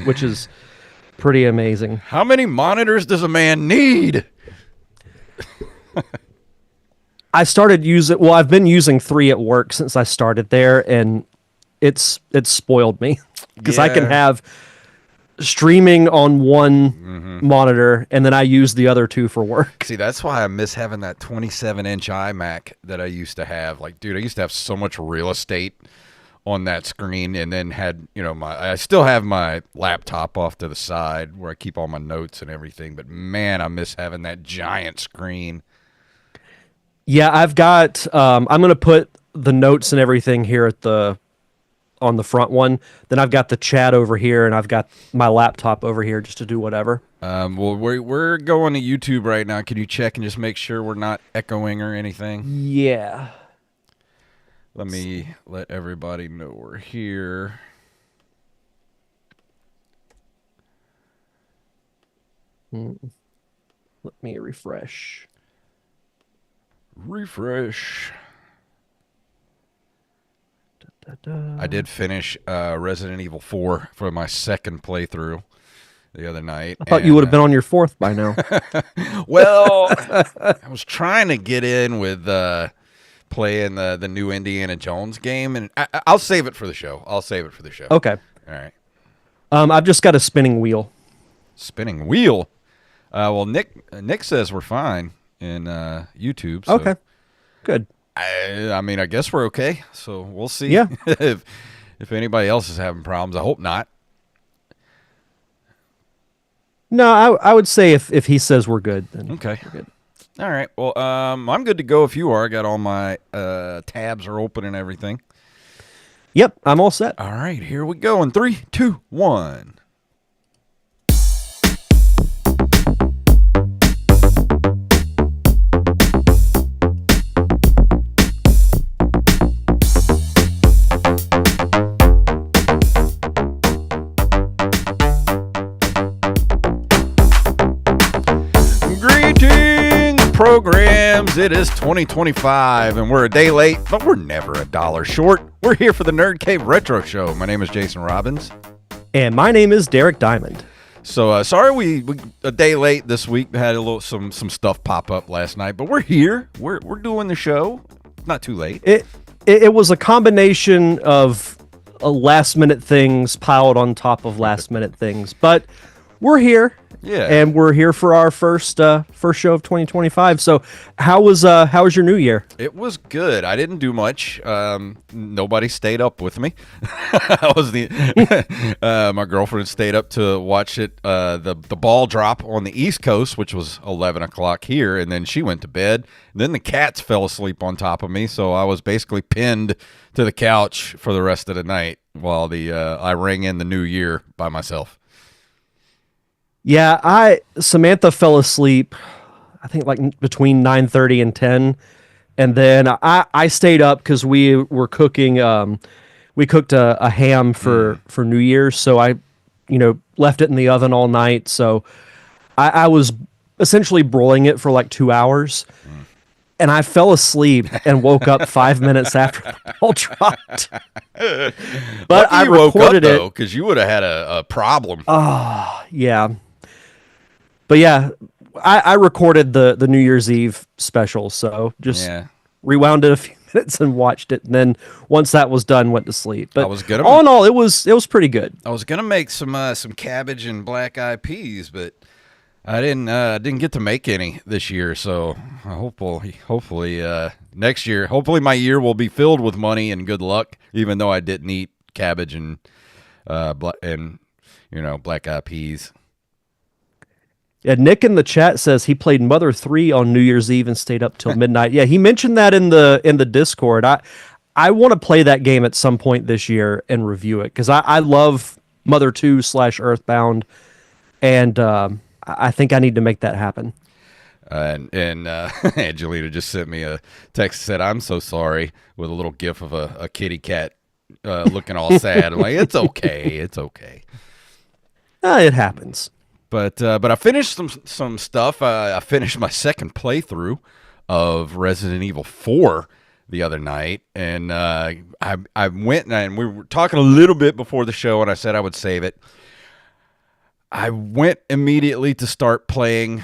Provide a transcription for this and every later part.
which is pretty amazing. How many monitors does a man need? I've been using 3 at work since I started there, and it's spoiled me because I can have streaming on one monitor, and then I use the other 2 for work. See, that's why I miss having that 27-inch iMac that I used to have. Like, dude, I used to have so much real estate on that screen, and then had, I still have my laptop off to the side where I keep all my notes and everything, but man, I miss having that giant screen. Yeah, I've got, I'm going to put the notes and everything here on the front one. Then I've got the chat over here, and I've got my laptop over here just to do whatever. Well, we're going to YouTube right now. Can you check and just make sure we're not echoing or anything? Yeah. Let me let everybody know we're here. Let me refresh. I did finish Resident Evil 4 for my second playthrough the other night. I thought you would have been on your 4th by now. Well, I was trying to get in with playing the new Indiana Jones game, and I'll save it for the show. Okay. All right. I've just got a spinning wheel. Spinning wheel? Well, Nick says we're fine in YouTube. So okay. Good. I mean, I guess we're okay. So we'll see. Yeah. if anybody else is having problems. I hope not. No, I would say if he says we're good, then okay. We're good. All right. Well, I'm good to go if you are. I got all my tabs are open and everything. Yep, I'm all set. All right, here we go in 3, 2, 1. Programs. It is 2025, and we're a day late, but we're never a dollar short. We're here for the Nerd Cave Retro Show. My name is Jason Robbins. And my name is Derek Diamond. So sorry we a day late this week. We had some stuff pop up last night, but we're here. We're doing the show. Not too late. It was a combination of last minute things piled on top of last minute things, but we're here. Yeah, and we're here for our first show of 2025. So, how was your New Year? It was good. I didn't do much. Nobody stayed up with me. I was my girlfriend stayed up to watch it. The ball drop on the East Coast, which was 11 o'clock here, and then she went to bed. And then the cats fell asleep on top of me, so I was basically pinned to the couch for the rest of the night while I rang in the New Year by myself. Yeah, Samantha fell asleep, I think like between 9:30 and 10, and then I stayed up because we were cooking. We cooked a ham for New Year's, so I, left it in the oven all night. So I was essentially broiling it for like 2 hours, and I fell asleep and woke up 5 minutes after the ball dropped. But I recorded it because you would have had a problem. Oh, yeah. But yeah, I recorded the New Year's Eve special, so just rewound it a few minutes and watched it, and then once that was done, went to sleep. But all in all, it was pretty good. I was gonna make some cabbage and black-eyed peas, but I didn't get to make any this year. So hopefully next year, hopefully my year will be filled with money and good luck. Even though I didn't eat cabbage and black-eyed peas. Yeah, Nick in the chat says he played Mother 3 on New Year's Eve and stayed up till midnight. Yeah, he mentioned that in the Discord. I want to play that game at some point this year and review it because I love Mother 2 / Earthbound, and I think I need to make that happen. And Angelina just sent me a text that said, "I'm so sorry," with a little gif of a kitty cat looking all sad. I'm like, it's okay. It happens. But I finished some stuff. I finished my second playthrough of Resident Evil 4 the other night, and I went and we were talking a little bit before the show, and I said I would save it. I went immediately to start playing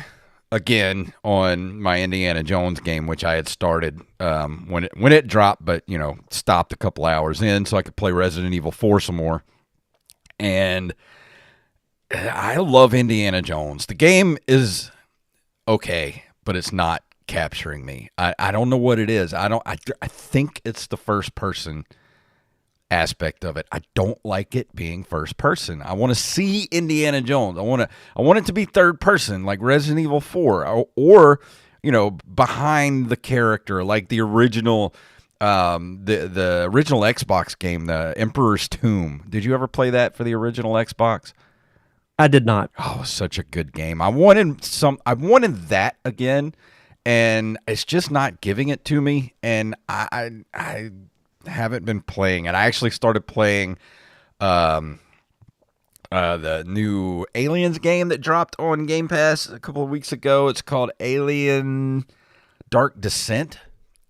again on my Indiana Jones game, which I had started when it dropped, but stopped a couple hours in so I could play Resident Evil 4 some more. And I love Indiana Jones. The game is okay, but it's not capturing me. I don't know what it is. I think it's the first person aspect of it. I don't like it being first person. I want to see Indiana Jones. I want it to be third person like Resident Evil 4 or behind the character like the original the original Xbox game, the Emperor's Tomb. Did you ever play that for the original Xbox? I did not. Oh, such a good game. I wanted that again, and it's just not giving it to me, and I haven't been playing it. I actually started playing the new Aliens game that dropped on Game Pass a couple of weeks ago. It's called Alien Dark Descent,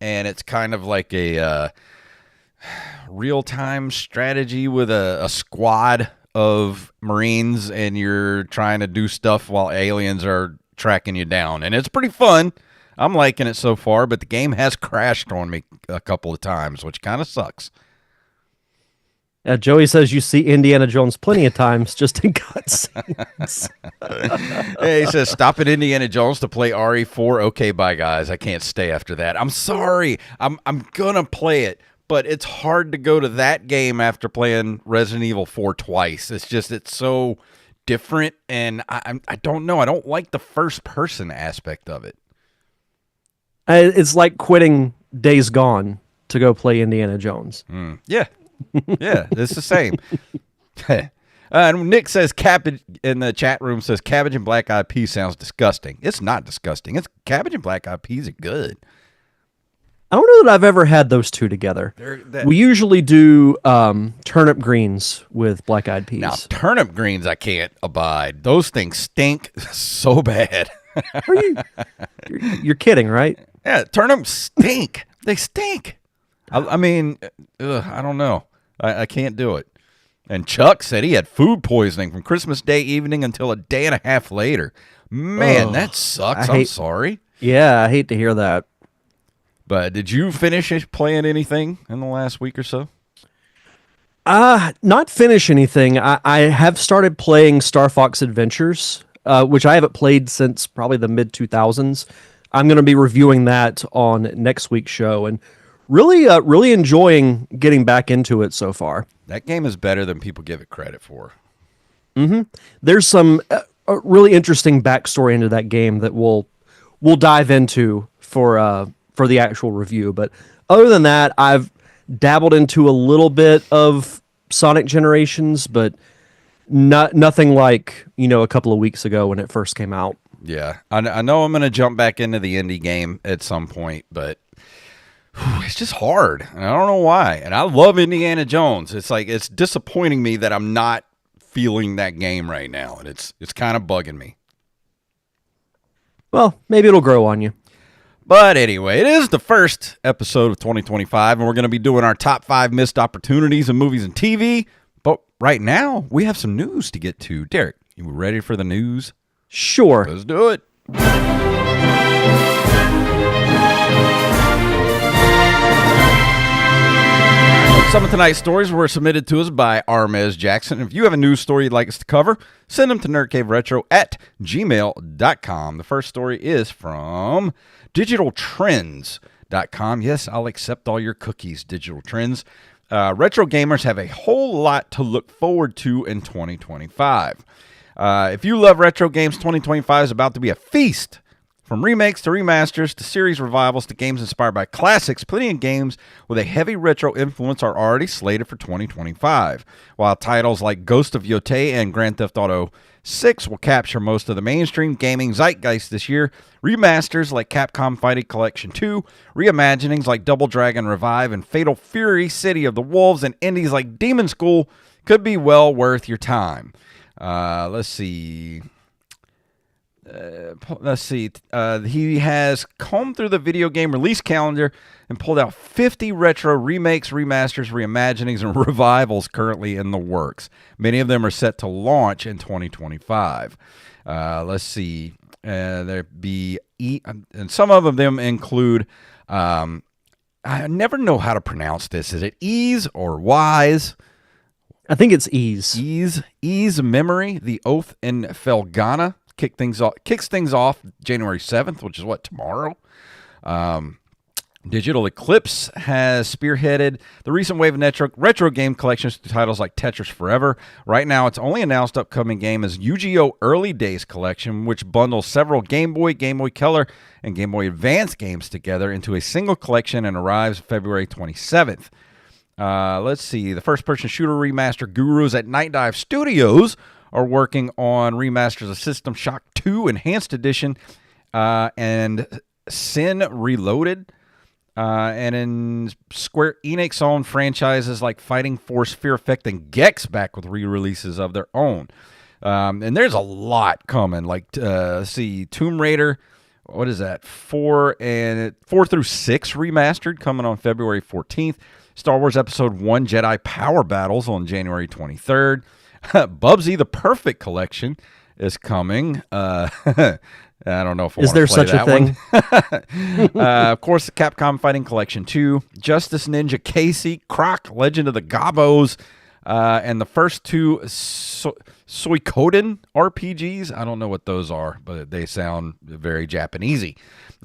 and it's kind of like a real-time strategy with a squad of Marines, and you're trying to do stuff while aliens are tracking you down. And it's pretty fun. I'm liking it so far, but the game has crashed on me a couple of times, which kind of sucks. Joey says you see Indiana Jones plenty of times, just in cutscenes. Hey, he says, stop at Indiana Jones to play RE4. Okay, bye, guys. I can't stay after that. I'm sorry. I'm going to play it, but it's hard to go to that game after playing Resident Evil 4 twice. It's so different, and I don't know. I don't like the first-person aspect of it. It's like quitting Days Gone to go play Indiana Jones. Yeah. Yeah, it's the same. And Nick says, cabbage in the chat room says, cabbage and black eyed peas sounds disgusting. It's not disgusting. It's cabbage and black eyed peas are good. I don't know that I've ever had those two together. We usually do turnip greens with black eyed peas. Now, turnip greens I can't abide. Those things stink so bad. You're kidding, right? Yeah, turnips stink. They stink. I mean, I don't know. I can't do it. And Chuck said he had food poisoning from Christmas Day evening until a day and a half later. Man, that sucks. I'm sorry. Yeah, I hate to hear that. But did you finish playing anything in the last week or so? Not finish anything. I have started playing Star Fox Adventures, which I haven't played since probably the mid-2000s. I'm going to be reviewing that on next week's show, and really enjoying getting back into it so far. That game is better than people give it credit for. Mm-hmm. There's some really interesting backstory into that game that we'll dive into for the actual review. But other than that, I've dabbled into a little bit of Sonic Generations, but nothing like a couple of weeks ago when it first came out. Yeah, I know I'm going to jump back into the indie game at some point, but it's just hard, and I don't know why. And I love Indiana Jones. It's like it's disappointing me that I'm not feeling that game right now, and it's kind of bugging me. Well, maybe it'll grow on you. But anyway, it is the first episode of 2025, and we're going to be doing our top 5 missed opportunities in movies and TV. But right now, we have some news to get to. Derek, you ready for the news? Sure. Let's do it. Some of tonight's stories were submitted to us by Armez Jackson. If you have a news story you'd like us to cover, send them to nerdcaveretro@gmail.com. The first story is from digitaltrends.com. Yes, I'll accept all your cookies, Digital Trends. Retro gamers have a whole lot to look forward to in 2025. If you love retro games, 2025 is about to be a feast. From remakes to remasters to series revivals to games inspired by classics, plenty of games with a heavy retro influence are already slated for 2025. While titles like Ghost of Yotei and Grand Theft Auto 6 will capture most of the mainstream gaming zeitgeist this year, remasters like Capcom Fighting Collection 2, reimaginings like Double Dragon Revive and Fatal Fury City of the Wolves, and indies like Demon School could be well worth your time. Let's see. let's see. He has combed through the video game release calendar and pulled out 50 retro remakes, remasters, reimaginings, and revivals currently in the works. Many of them are set to launch in 2025. Let's see. And some of them include. I never know how to pronounce this. Is it Ease or Wise? I think it's Ease. Ease Memory, The Oath in Felghana kicks things off January 7th, which is what, tomorrow? Digital Eclipse has spearheaded the recent wave of retro game collections through titles like Tetris Forever. Right now, its only announced upcoming game is Yu-Gi-Oh! Early Days Collection, which bundles several Game Boy, Game Boy Color, and Game Boy Advance games together into a single collection and arrives February 27th. Let's see. The first-person shooter remaster gurus at Night Dive Studios are working on remasters of System Shock 2 Enhanced Edition and Sin Reloaded. And in Square Enix own franchises like Fighting Force, Fear Effect, and Gex back with re-releases of their own. And there's a lot coming. Like, let's see, Tomb Raider, what is that? 4 through 6 remastered coming on February 14th. Star Wars Episode 1 Jedi Power Battles on January 23rd. Bubsy the Perfect Collection is coming. I don't know if I is want there to play such a thing? Of course, the Capcom Fighting Collection 2, Justice Ninja Casey, Croc, Legend of the Gobos, and the first two Suikoden RPGs. I don't know what those are, but they sound very Japanesey.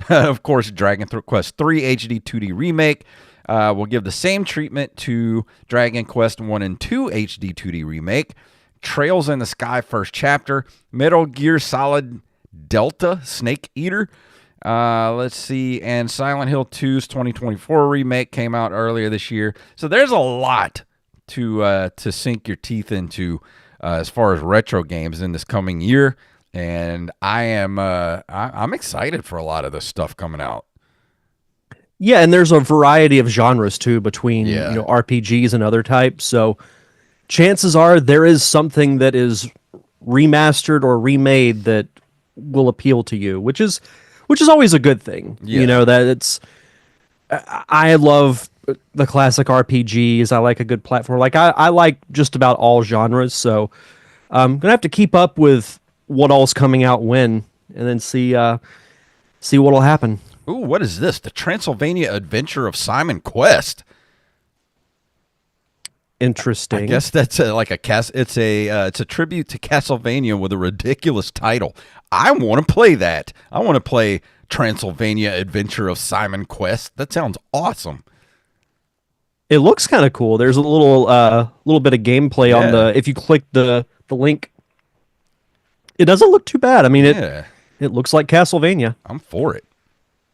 Of course, Dragon Quest 3 HD 2D Remake will give the same treatment to Dragon Quest 1 and 2 HD 2D Remake, Trails in the Sky First Chapter, Metal Gear Solid Delta Snake Eater. Let's see, and Silent Hill 2's 2024 remake came out earlier this year. So there's a lot to sink your teeth into as far as retro games in this coming year, and I'm excited for a lot of this stuff coming out. Yeah, and there's a variety of genres too between RPGs and other types. So chances are there is something that is remastered or remade that will appeal to you, which is always a good thing. You know, that it's, I love the classic RPGs. I like a good platform. Like I like just about all genres. So I'm gonna have to keep up with what all's coming out when, and then see what'll happen. Ooh, what is this? The Transylvania Adventure of Simon Quest. Interesting. I guess that's it's a tribute to Castlevania with a ridiculous title. I want to play that. I want to play Transylvania Adventure of Simon Quest. That sounds awesome. It looks kind of cool. There's a little bit of gameplay on the. If you click the link, it doesn't look too bad. I mean, it looks like Castlevania. I'm for it.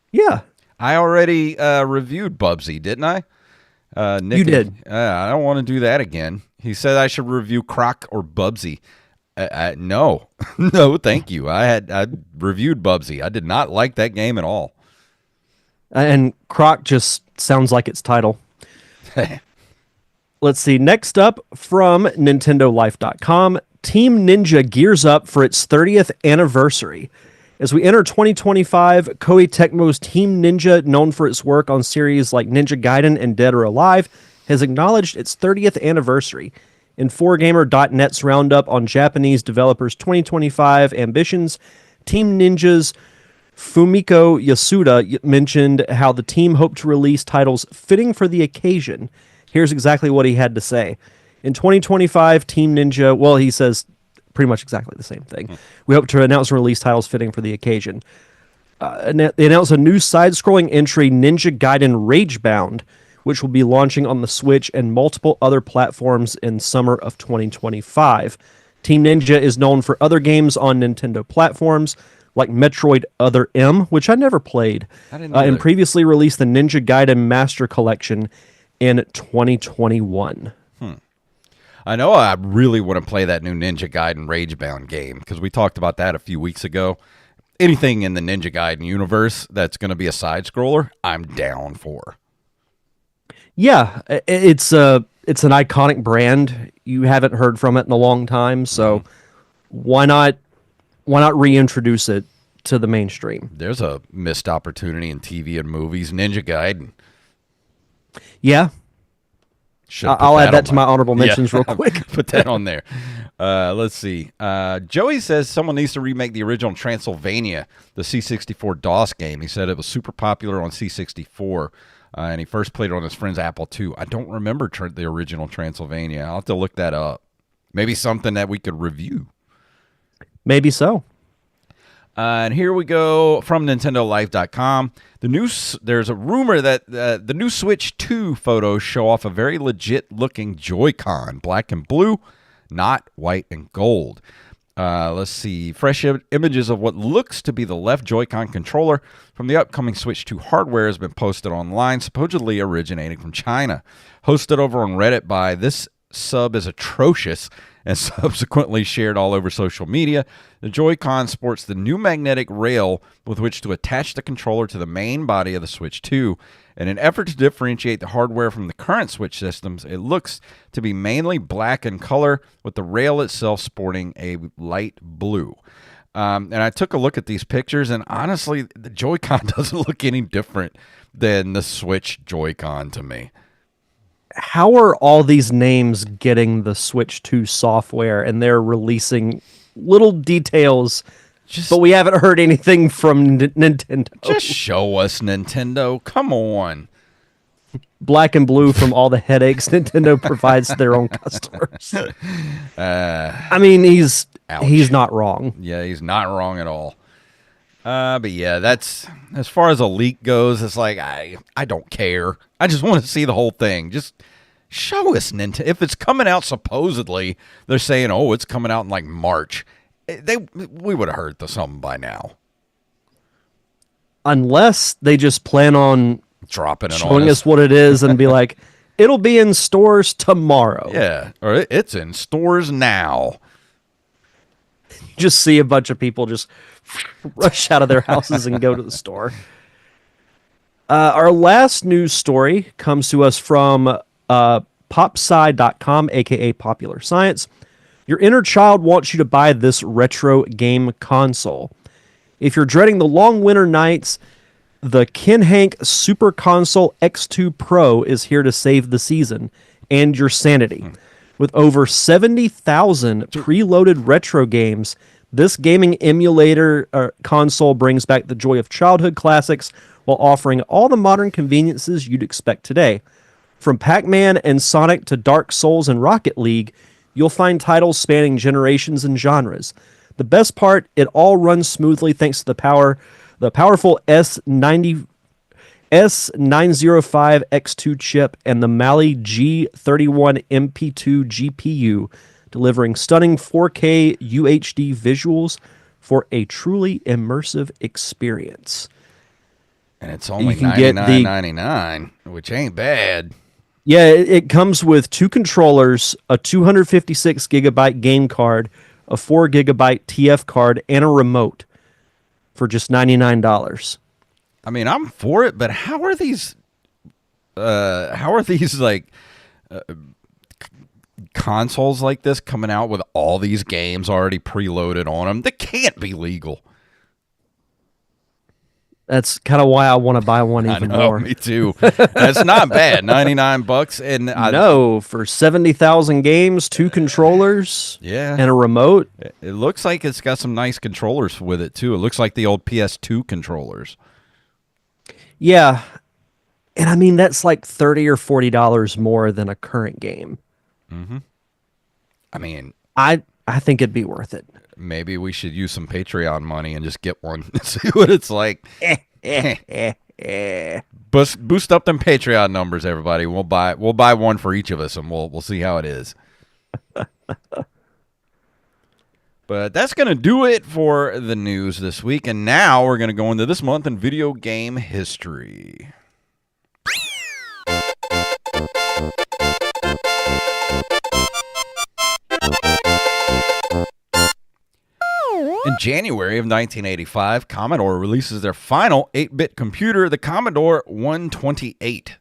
Yeah, I already reviewed Bubsy, didn't I? Nick, you did. I don't want to do that again. He said I should review Croc or Bubsy. No, no, thank you. I reviewed Bubsy. I did not like that game at all. And Croc just sounds like its title. Let's see. Next up from NintendoLife.com, Team Ninja gears up for its 30th anniversary. As we enter 2025, Koei Tecmo's Team Ninja, known for its work on series like Ninja Gaiden and Dead or Alive, has acknowledged its 30th anniversary. In 4Gamer.net's roundup on Japanese developers' 2025 ambitions, Team Ninja's Fumiko Yasuda mentioned how the team hoped to release titles fitting for the occasion. Here's exactly what he had to say. In 2025, Team Ninja, well, he says pretty much exactly the same thing. We hope to announce and release titles fitting for the occasion. They announced a new side-scrolling entry, Ninja Gaiden Ragebound, which will be launching on the Switch and multiple other platforms in summer of 2025. Team Ninja is known for other games on Nintendo platforms, like Metroid Other M, which I never played, and previously released the Ninja Gaiden Master Collection in 2021. I know I really want to play that new Ninja Gaiden Ragebound game, because we talked about that a few weeks ago. Anything in the Ninja Gaiden universe that's going to be a side-scroller, I'm down for. Yeah, it's an iconic brand. You haven't heard from it in a long time, so why not Why not reintroduce it to the mainstream? There's a missed opportunity in TV and movies. Ninja Gaiden. Yeah. I'll add that to my honorable mentions real quick. Put that on there. Let's see. Joey says someone needs to remake the original Transylvania, the C64 DOS game. He said it was super popular on C64, and he first played it on his friend's Apple II. I don't remember the original Transylvania. I'll have to look that up. Maybe something that we could review. Maybe so. And here we go from NintendoLife.com. There's a rumor that the new Switch 2 photos show off a very legit-looking Joy-Con, black and blue, not white and gold. Let's see. Fresh images of what looks to be the left Joy-Con controller from the upcoming Switch 2 hardware has been posted online, supposedly originating from China. Hosted over on Reddit by This Sub is Atrocious and subsequently shared all over social media. The Joy-Con sports the new magnetic rail with which to attach the controller to the main body of the Switch 2. In an effort to differentiate the hardware from the current Switch systems, it looks to be mainly black in color, with the rail itself sporting a light blue. And I took a look at these pictures, and honestly, the Joy-Con doesn't look any different than the Switch Joy-Con to me. How are all these names getting the Switch 2 software, and they're releasing little details, but we haven't heard anything from Nintendo? Just show us, Nintendo. Come on. Black and blue from all the headaches Nintendo provides to their own customers. I mean, he's not wrong. Yeah, he's not wrong at all. But yeah, that's as far as a leak goes. It's like I don't care. I just want to see the whole thing. Just show us, Nintendo. If it's coming out, supposedly they're saying, "Oh, it's coming out in like March." We would have heard something by now. Unless they just plan on dropping it showing on us what it is and be like, "It'll be in stores tomorrow." Yeah, or it's in stores now. Just see a bunch of people just rush out of their houses and go to the store. Our last news story comes to us from popsci.com, aka Popular Science. Your inner child wants you to buy this retro game console. If you're dreading the long winter nights, the Ken Hank Super Console X2 Pro is here to save the season and your sanity. With over 70,000 preloaded retro games, this gaming emulator console brings back the joy of childhood classics while offering all the modern conveniences you'd expect today. From Pac-Man and Sonic to Dark Souls and Rocket League, you'll find titles spanning generations and genres. The best part, it all runs smoothly thanks to the powerful S905 X2 chip and the Mali G31 MP2 GPU, delivering stunning 4K UHD visuals for a truly immersive experience. And it's only $99.99, which ain't bad. Yeah, it comes with 2 controllers, a 256 gigabyte game card, a 4 gigabyte TF card, and a remote for just $99. I mean, I'm for it, but how are these like consoles like this coming out with all these games already preloaded on them? That can't be legal. That's kind of why I want to buy one even more. Me too. That's not bad. $99, and no, for 70,000 games, 2 controllers, and a remote. It looks like it's got some nice controllers with it too. It looks like the old PS2 controllers. Yeah, and I mean that's like $30 or $40 more than a current game. Mm-hmm. I mean, I think it'd be worth it. Maybe we should use some Patreon money and just get one and see what it's like. Boost up them Patreon numbers, everybody. We'll buy one for each of us, and we'll see how it is. But that's going to do it for the news this week. And now we're going to go into this month in video game history. In January of 1985, Commodore releases their final 8-bit computer, the Commodore 128.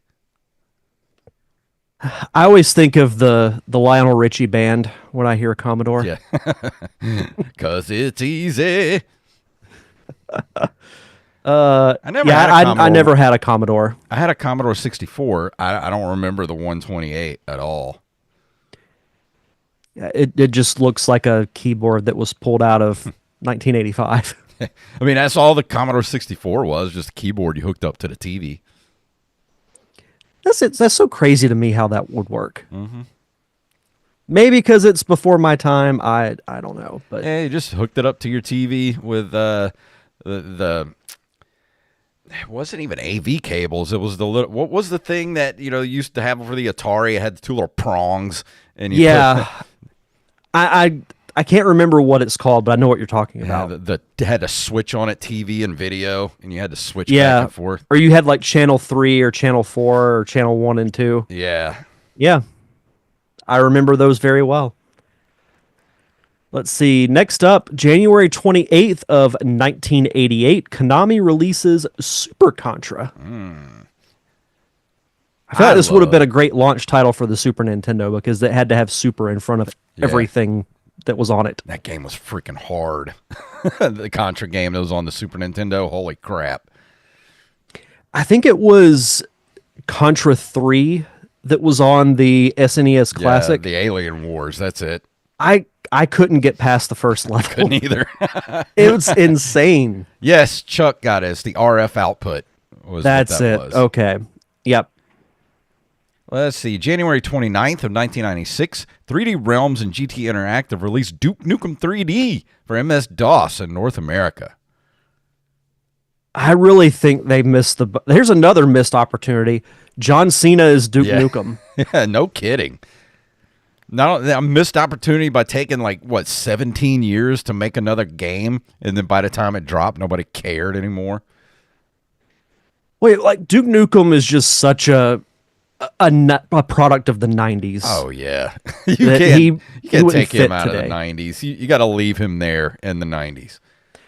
I always think of the Lionel Richie band when I hear a Commodore. Yeah. Because it's easy. I never had a Commodore. I never had a Commodore. I had a Commodore 64. I don't remember the 128 at all. It just looks like a keyboard that was pulled out of 1985. I mean, that's all the Commodore 64 was, just a keyboard you hooked up to the TV. That's so crazy to me how that would work. Mm-hmm. Maybe because it's before my time. I don't know, but yeah, you just hooked it up to your TV with the it wasn't even AV cables. It was the little, what was the thing that you used to have for the Atari? It had the two little prongs, and I can't remember what it's called, but I know what you're talking about. The had a switch on it, TV and video, and you had to switch back and forth. Or you had like channel 3 or channel 4 or channel 1 and 2. Yeah. Yeah. I remember those very well. Let's see. Next up, January 28th of 1988, Konami releases Super Contra. I feel like this would have been a great launch title for the Super Nintendo because it had to have Super in front of everything that was on it. That game was freaking hard. The Contra game that was on the Super Nintendo, holy crap. I think it was Contra 3 that was on the SNES Classic. The Alien Wars, that's it. I couldn't get past the first level. Couldn't either. It was insane. Yes, Chuck got it. It's the RF output. That's it. Okay. Yep. Let's see. January 29th of 1996, 3D Realms and GT Interactive released Duke Nukem 3D for MS-DOS in North America. I really think they missed the... Here's another missed opportunity. John Cena is Duke Nukem. Yeah, no kidding. Not a missed opportunity by taking 17 years to make another game, and then by the time it dropped, nobody cared anymore. Wait, Duke Nukem is just such a product of the 90s. Oh yeah, you can't take him out of the 90s. You got to leave him there in the 90s.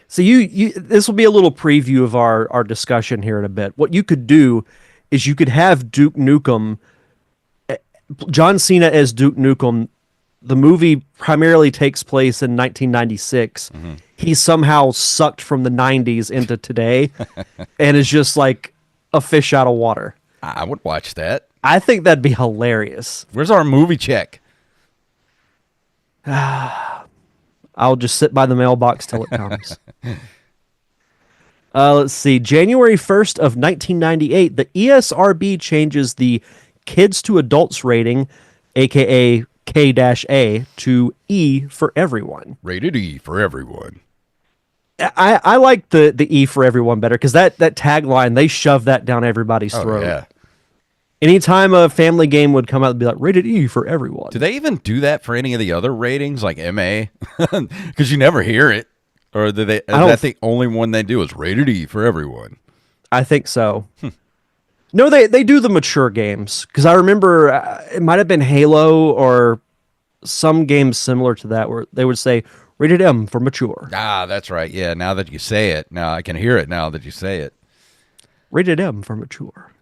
So this will be a little preview of our discussion here in a bit. What you could do is you could have Duke Nukem, John Cena as Duke Nukem. The movie primarily takes place in 1996. Mm-hmm. He's somehow sucked from the 90s into today and is just like a fish out of water. I would watch that. I think that'd be hilarious. Where's our movie check? I'll just sit by the mailbox till it comes. Let's see. January 1st of 1998, the ESRB changes the kids to adults rating, a.k.a. K-A, to E for everyone. Rated E for everyone. I like the E for everyone better because that tagline, they shove that down everybody's throat. Yeah. Anytime a family game would come out, it'd be like, rated E for everyone. Do they even do that for any of the other ratings, like MA? Because you never hear it. Or do they? Is that the only one they do is rated E for everyone? I think so. No, they do the mature games. Because I remember it might have been Halo or some games similar to that where they would say, rated M for mature. Ah, that's right. Yeah, now that you say it. Now I can hear it now that you say it. Rated M for mature.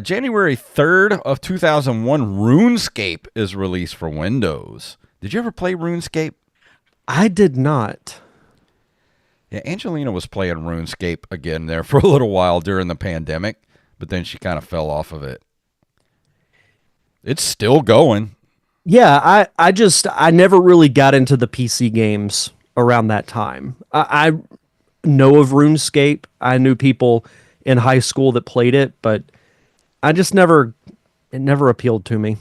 January 3rd of 2001, RuneScape is released for Windows. Did you ever play RuneScape? I did not. Yeah, Angelina was playing RuneScape again there for a little while during the pandemic, but then she kind of fell off of it. It's still going. Yeah, I never really got into the PC games around that time. I know of RuneScape. I knew people in high school that played it, but it never appealed to me.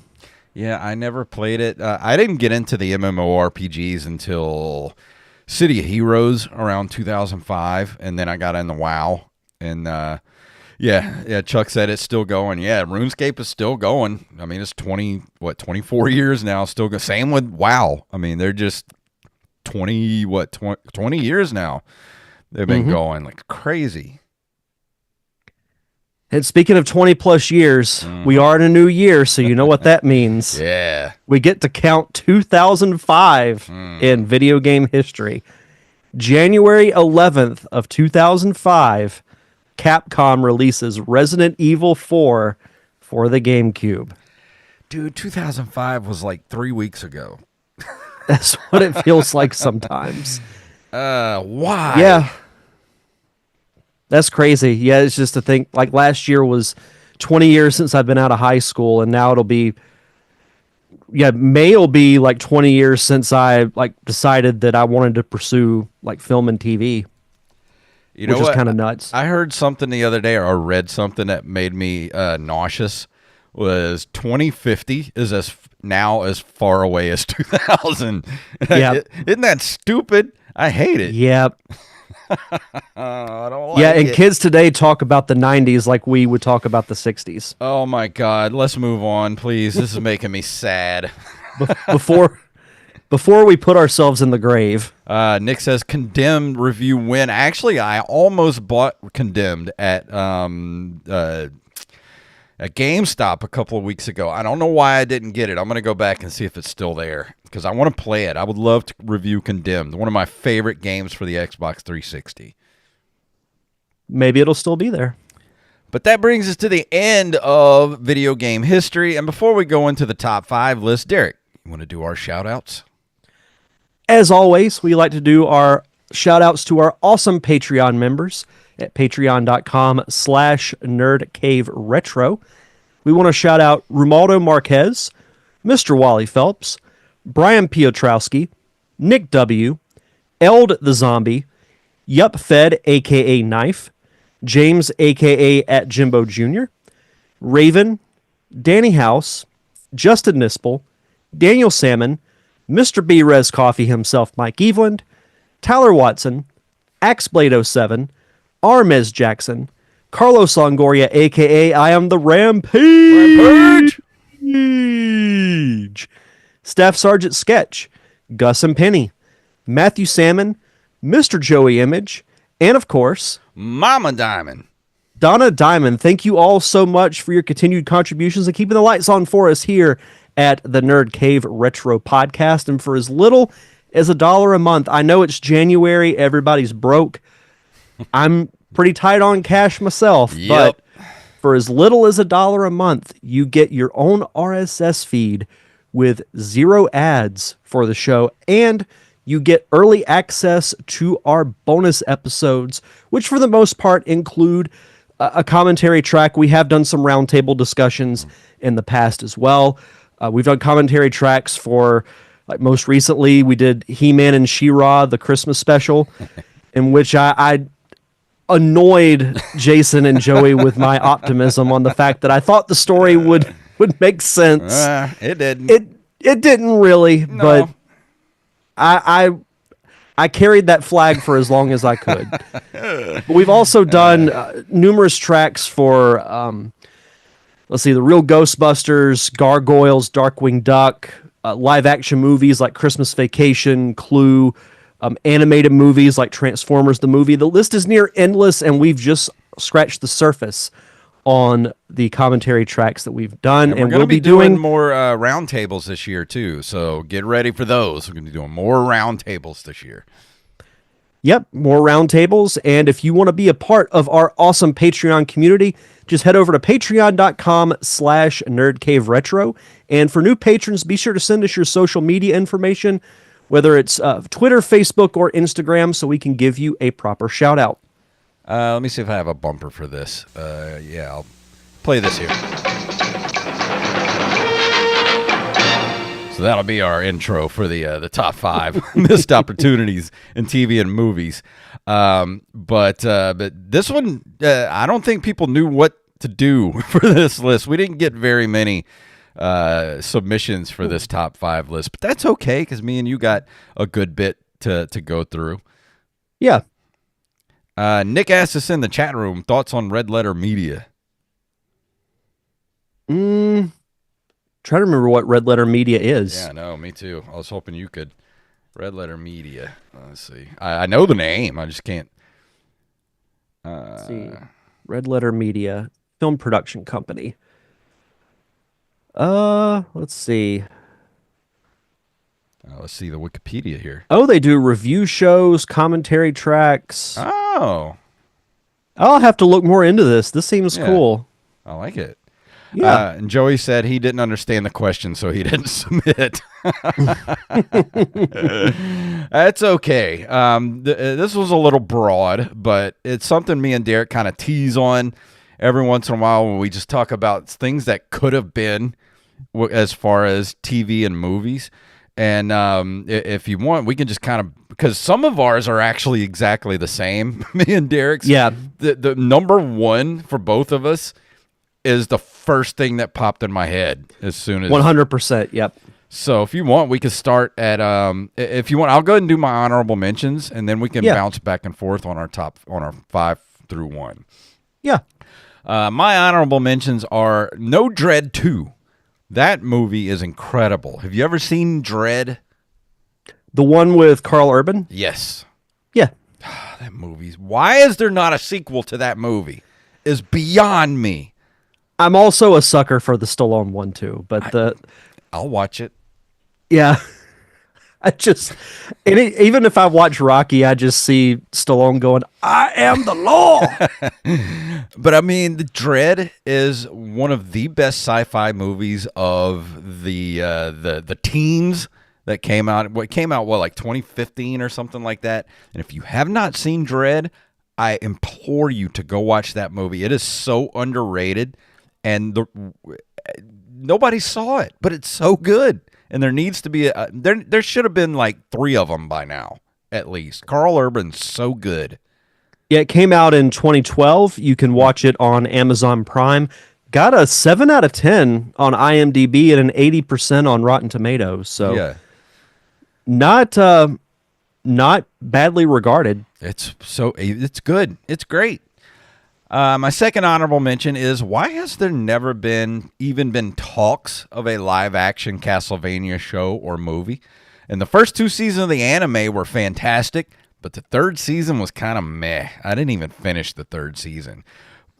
Yeah, I never played it. I didn't get into the MMORPGs until City of Heroes around 2005, and then I got into WoW. And yeah, Chuck said it's still going. Yeah, RuneScape is still going. I mean, it's 24 years now, still going. Same with WoW. I mean, they're just 20 years now. They've been going like crazy. And speaking of 20 plus years, we are in a new year, so you know what that means. Yeah. We get to count 2005 in video game history. January 11th of 2005, Capcom releases Resident Evil 4 for the GameCube. Dude, 2005 was like 3 weeks ago. That's what it feels like sometimes. Why? Yeah. That's crazy. Yeah, it's just to think like last year was 20 years since I've been out of high school, and now it'll be May will be like 20 years since I like decided that I wanted to pursue like film and TV, You know which is what? kind of nuts. I heard something the other day, or read something that made me nauseous. Was 2050 is now as far away as 2000. Yeah. Isn't that stupid? I hate it. Yep. I don't like Yeah, and it. kids today talk about the 90s like we would talk about the 60s. Oh my God. Let's move on, please. This is making me sad. Before we put ourselves in the grave. Nick says Condemned review win. Actually, I almost bought Condemned at GameStop a couple of weeks ago. I don't know why I didn't get it. I'm going to go back and see if it's still there because I want to play it. I would love to review Condemned, one of my favorite games for the Xbox 360. Maybe it'll still be there. But that brings us to the end of video game history. And before we go into the top 5 list, Derek, you want to do our shout-outs? As always, we like to do our shout-outs to our awesome Patreon members at patreon.com/nerdcaveretro. We want to shout out Romualdo Marquez, Mr. Wally Phelps, Brian Piotrowski, Nick W., Eld the Zombie, Yup Fed, a.k.a. Knife, James, a.k.a. at Jimbo Jr., Raven, Danny House, Justin Nispel, Daniel Salmon, Mr. B. Res Coffee himself, Mike Eveland, Tyler Watson, Axeblade07, Armez Jackson, Carlos Longoria, a.k.a. I am the Rampage, Staff Sergeant Sketch, Gus and Penny, Matthew Salmon, Mr. Joey Image, and of course, Mama Diamond. Donna Diamond. Thank you all so much for your continued contributions and keeping the lights on for us here at the Nerd Cave Retro Podcast. And for as little as $1 a month, I know it's January, everybody's broke. I'm pretty tight on cash myself, but for as little as $1 a month, you get your own RSS feed with 0 ads for the show, and you get early access to our bonus episodes, which for the most part include a commentary track. We have done some roundtable discussions in the past as well. We've done commentary tracks for, like most recently, we did He-Man and She-Ra, the Christmas special, in which I annoyed Jason and Joey with my optimism on the fact that I thought the story would make sense. It didn't. It didn't really, but I carried that flag for as long as I could. But we've also done numerous tracks for, let's see, The Real Ghostbusters, Gargoyles, Darkwing Duck, live-action movies like Christmas Vacation, Clue, animated movies like Transformers the movie. The list is near endless, and we've just scratched the surface on the commentary tracks that we've done. And we're going to be doing more roundtables this year, too. So get ready for those. We're going to be doing more roundtables this year. Yep, more roundtables. And if you want to be a part of our awesome Patreon community, just head over to patreon.com/nerdcaveretro. And for new patrons, be sure to send us your social media information, whether it's Twitter, Facebook, or Instagram, so we can give you a proper shout out. Let me see if I have a bumper for this. Yeah, I'll play this here. So that'll be our intro for the top 5 missed opportunities in TV and movies. But this one, I don't think people knew what to do for this list. We didn't get very many submissions for this top 5 list, but that's okay because me and you got a good bit to go through. Yeah. Nick asked us in the chat room, thoughts on Red Letter Media? Try to remember what Red Letter Media is. Yeah, no, me too. I was hoping you could. Red Letter Media. Let's see. I know the name. I just can't. Let's see. Red Letter Media, film production company. Let's see. Let's see the Wikipedia here. Oh, they do review shows, commentary tracks. Oh. I'll have to look more into this. This seems cool. I like it. Yeah. And Joey said he didn't understand the question, so he didn't submit. That's okay. This was a little broad, but it's something me and Derek kind of tease on every once in a while when we just talk about things that could have been as far as TV and movies. And if you want, we can just kind of, because some of ours are actually exactly the same, me and Derek's. Yeah. The number one for both of us is the first thing that popped in my head as soon as 100%. Yep. So if you want, we could start at if you want, I'll go ahead and do my honorable mentions, and then we can bounce back and forth on our 5 through 1. Yeah. My honorable mentions are No Dread 2. That movie is incredible. Have you ever seen Dread? The one with Carl Urban? Yes. Yeah. That movie's. Why is there not a sequel to that movie? Is beyond me. I'm also a sucker for the Stallone one too, but I'll watch it. Yeah. Even if I watch Rocky, I just see Stallone going, "I am the law." But I mean, The Dread is one of the best sci-fi movies of the teens that came out. What came out? What, like 2015 or something like that? And if you have not seen Dread, I implore you to go watch that movie. It is so underrated, and nobody saw it, but it's so good. And there needs to be there should have been like 3 of them by now, at least. Carl Urban's so good. Yeah, it came out in 2012. You can watch it on Amazon Prime. Got a 7 out of 10 on IMDb and an 80% on Rotten Tomatoes. So yeah, not badly regarded. it's good. It's great. My second honorable mention is, why has there never even been talks of a live-action Castlevania show or movie? And the first 2 seasons of the anime were fantastic, but the 3rd season was kind of meh. I didn't even finish the 3rd season.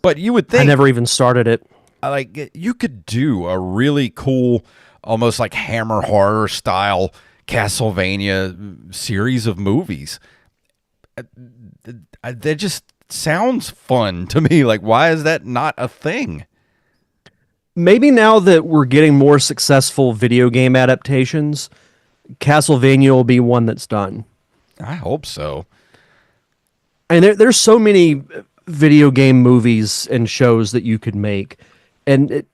But you would think... I never even started it. Like, you could do a really cool, almost like Hammer horror-style Castlevania series of movies. They just... sounds fun to me. Like, why is that not a thing? Maybe now that we're getting more successful video game adaptations, Castlevania will be one that's done. I hope so. And there's so many video game movies and shows that you could make. And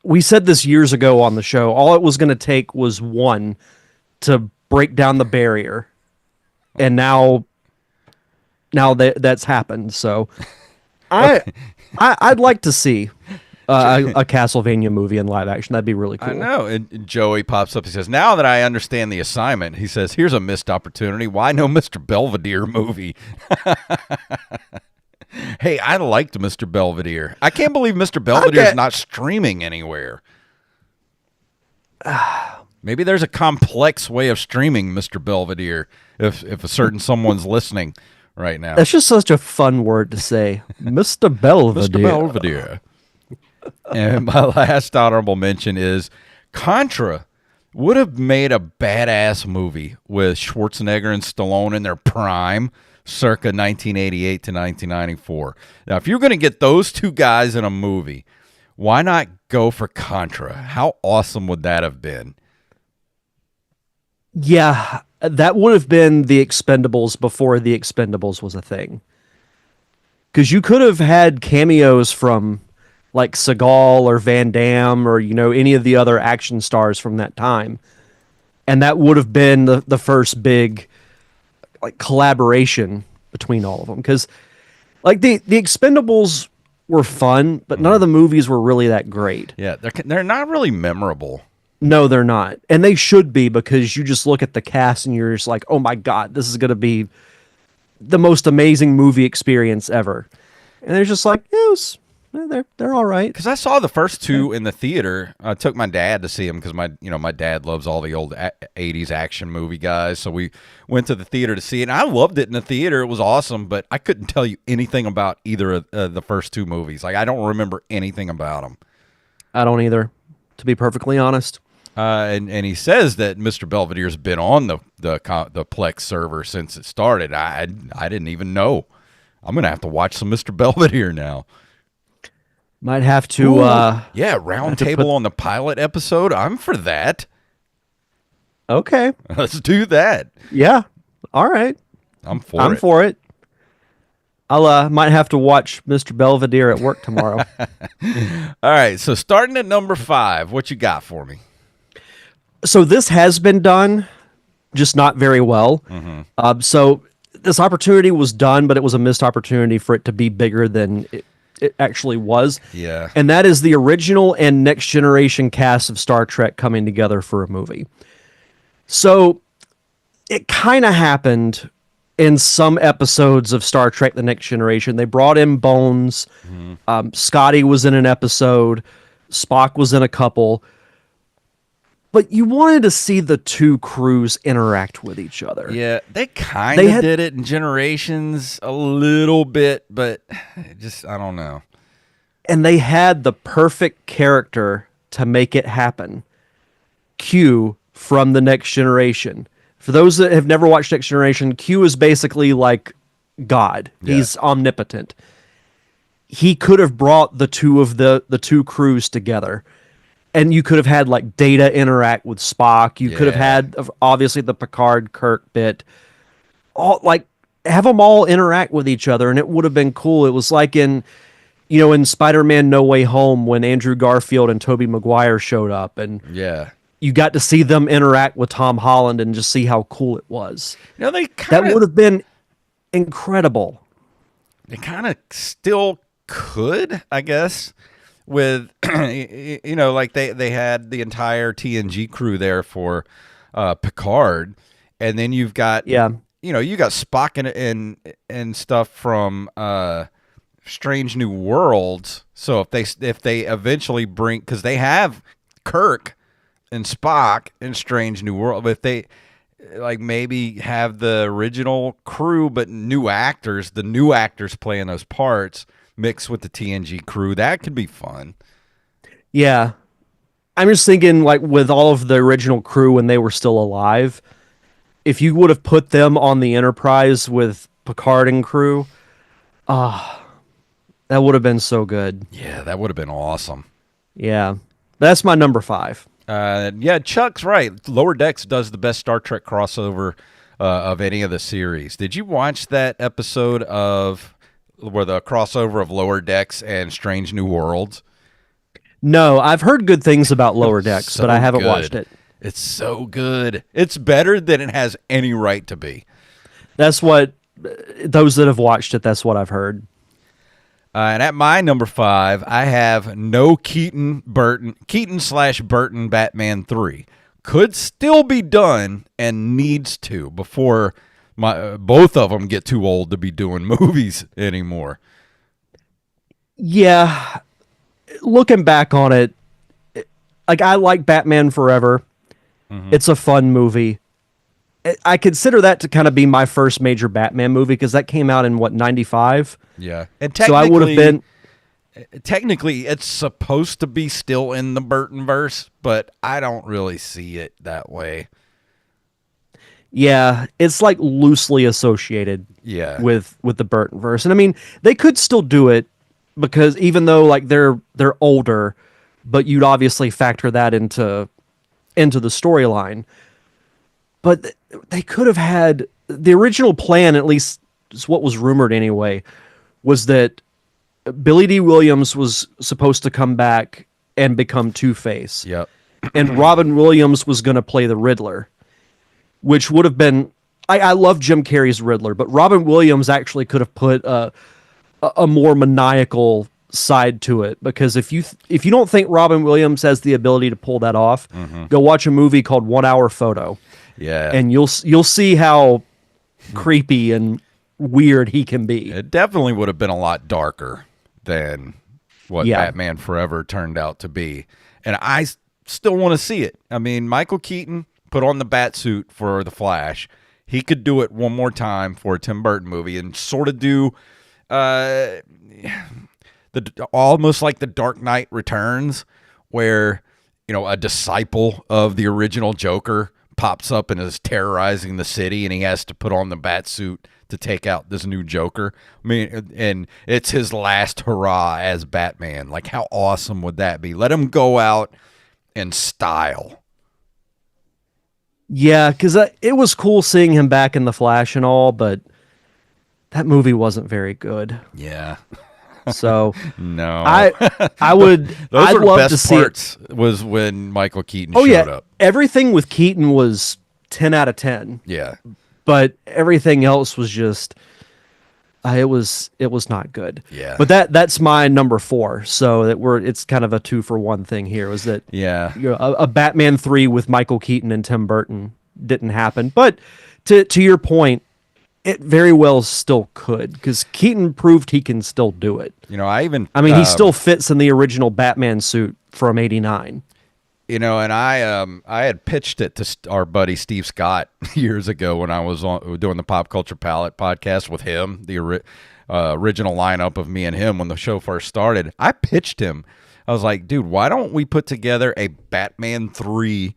we said this years ago on the show. All it was going to take was one to break down the barrier. And now that's happened. So I'd like to see a Castlevania movie in live action. That'd be really cool. I know. And Joey pops up. He says, now that I understand the assignment, he says, here's a missed opportunity. Why no Mr. Belvedere movie? Hey, I liked Mr. Belvedere. I can't believe Mr. Belvedere is not streaming anywhere. Maybe there's a complex way of streaming Mr. Belvedere if a certain someone's listening right now. That's just such a fun word to say. Mr. Belvedere. Mr. Belvedere. And my last honorable mention is Contra would have made a badass movie with Schwarzenegger and Stallone in their prime, circa 1988 to 1994. Now, if you're going to get those 2 guys in a movie, why not go for Contra? How awesome would that have been? Yeah, that would have been the Expendables before the Expendables was a thing. Because you could have had cameos from like Seagal or Van Damme or, any of the other action stars from that time. And that would have been the first big like collaboration between all of them. Because like the Expendables were fun, but none of the movies were really that great. Yeah, they're not really memorable. No, they're not. And they should be, because you just look at the cast and you're just like, oh my God, this is going to be the most amazing movie experience ever. And they're just like, yes, they're all right. Because I saw the first 2 in the theater. I took my dad to see them because my dad loves all the old 80s action movie guys. So we went to the theater to see it. And I loved it in the theater. It was awesome, but I couldn't tell you anything about either of the first 2 movies. Like, I don't remember anything about them. I don't either, to be perfectly honest. And he says that Mr. Belvedere's been on the Plex server since it started. I didn't even know. I'm gonna have to watch some Mr. Belvedere now. Might have to. Yeah, round to table put- on the pilot episode. I'm for that. Okay. Let's do that. Yeah. All right. I'm for I'm it. for it. I'll might have to watch Mr. Belvedere at work tomorrow. All right, so starting at number 5, what you got for me? So this has been done, just not very well. So this opportunity was done, but it was a missed opportunity for it to be bigger than it actually was. Yeah. And that is the original and next generation cast of Star Trek coming together for a movie. So it kind of happened in some episodes of Star Trek The Next Generation. They brought in Bones. Scotty was in an episode. Spock was in a couple. But you wanted to see the two crews interact with each other. Yeah, they kind of did it in Generations a little bit, but just, I don't know. And they had the perfect character to make it happen. Q from The Next Generation. For those that have never watched Next Generation, Q is basically like God. Yeah. He's omnipotent. He could have brought the two crews together. And you could have had like Data interact with Spock. You could have had obviously the Picard Kirk bit. All like have them all interact with each other, and it would have been cool. It was like in Spider-Man No Way Home when Andrew Garfield and Tobey Maguire showed up, and you got to see them interact with Tom Holland and just see how cool it was. That would have been incredible. They kind of still could, I guess. With like they had the entire TNG crew there for Picard, and then you've got you got Spock and stuff from Strange New Worlds. So if they eventually bring, because they have Kirk and Spock in Strange New World, but if they like maybe have the original crew but new actors, the new actors playing those parts, mixed with the TNG crew, that could be fun. Yeah. I'm just thinking, like, with all of the original crew when they were still alive, if you would have put them on the Enterprise with Picard and crew, that would have been so good. Yeah, that would have been awesome. Yeah. That's my number 5. Chuck's right. Lower Decks does the best Star Trek crossover of any of the series. Did you watch that episode of where the crossover of Lower Decks and Strange New Worlds? No, I've heard good things about Lower Decks, but I haven't watched it. It's so good. It's better than it has any right to be. That's what those that have watched it, that's what I've heard. And at my number 5, I have no Keaton/Burton Batman 3. Could still be done and needs to before both of them get too old to be doing movies anymore. Yeah, looking back on it, like I like Batman Forever. It's a fun movie. I consider that to kind of be my first major Batman movie because that came out in 95. Yeah, and so I would have been. Technically, it's supposed to be still in the Burtonverse, but I don't really see it that way. Yeah, it's like loosely associated with the Burtonverse. And I mean, they could still do it because even though like they're older, but you'd obviously factor that into the storyline. But they could have had the original plan, at least is what was rumored anyway, was that Billy D. Williams was supposed to come back and become Two-Face. Yep. And Robin Williams was going to play the Riddler, which would have been... I love Jim Carrey's Riddler, but Robin Williams actually could have put a more maniacal side to it, because if you don't think Robin Williams has the ability to pull that off, go watch a movie called 1 Hour Photo. Yeah. And you'll see how creepy and weird he can be. It definitely would have been a lot darker than what Batman Forever turned out to be. And I still want to see it. I mean, Michael Keaton put on the bat suit for The Flash. He could do it one more time for a Tim Burton movie and sort of do almost like The Dark Knight Returns, where, a disciple of the original Joker pops up and is terrorizing the city, and he has to put on the bat suit to take out this new Joker. I mean, and it's his last hurrah as Batman. Like, how awesome would that be? Let him go out in style. Yeah, because it was cool seeing him back in the Flash and all, but that movie wasn't very good. Yeah. So No. I would Those I'd were the love best to see parts it. was when Michael Keaton Oh showed yeah, up. everything with Keaton was 10 out of 10, Yeah. but everything else was just it was not good. Yeah. But that's my number 4. So it's kind of a 2-for-1 thing here. Was that Yeah. a Batman 3 with Michael Keaton and Tim Burton didn't happen. But to your point, it very well still could, because Keaton proved he can still do it. You know, I mean, he still fits in the original Batman suit from '89. You know, and I had pitched it to our buddy Steve Scott years ago when I was doing the Pop Culture Palette podcast with him, the original lineup of me and him when the show first started. I pitched him. I was like, dude, why don't we put together a Batman 3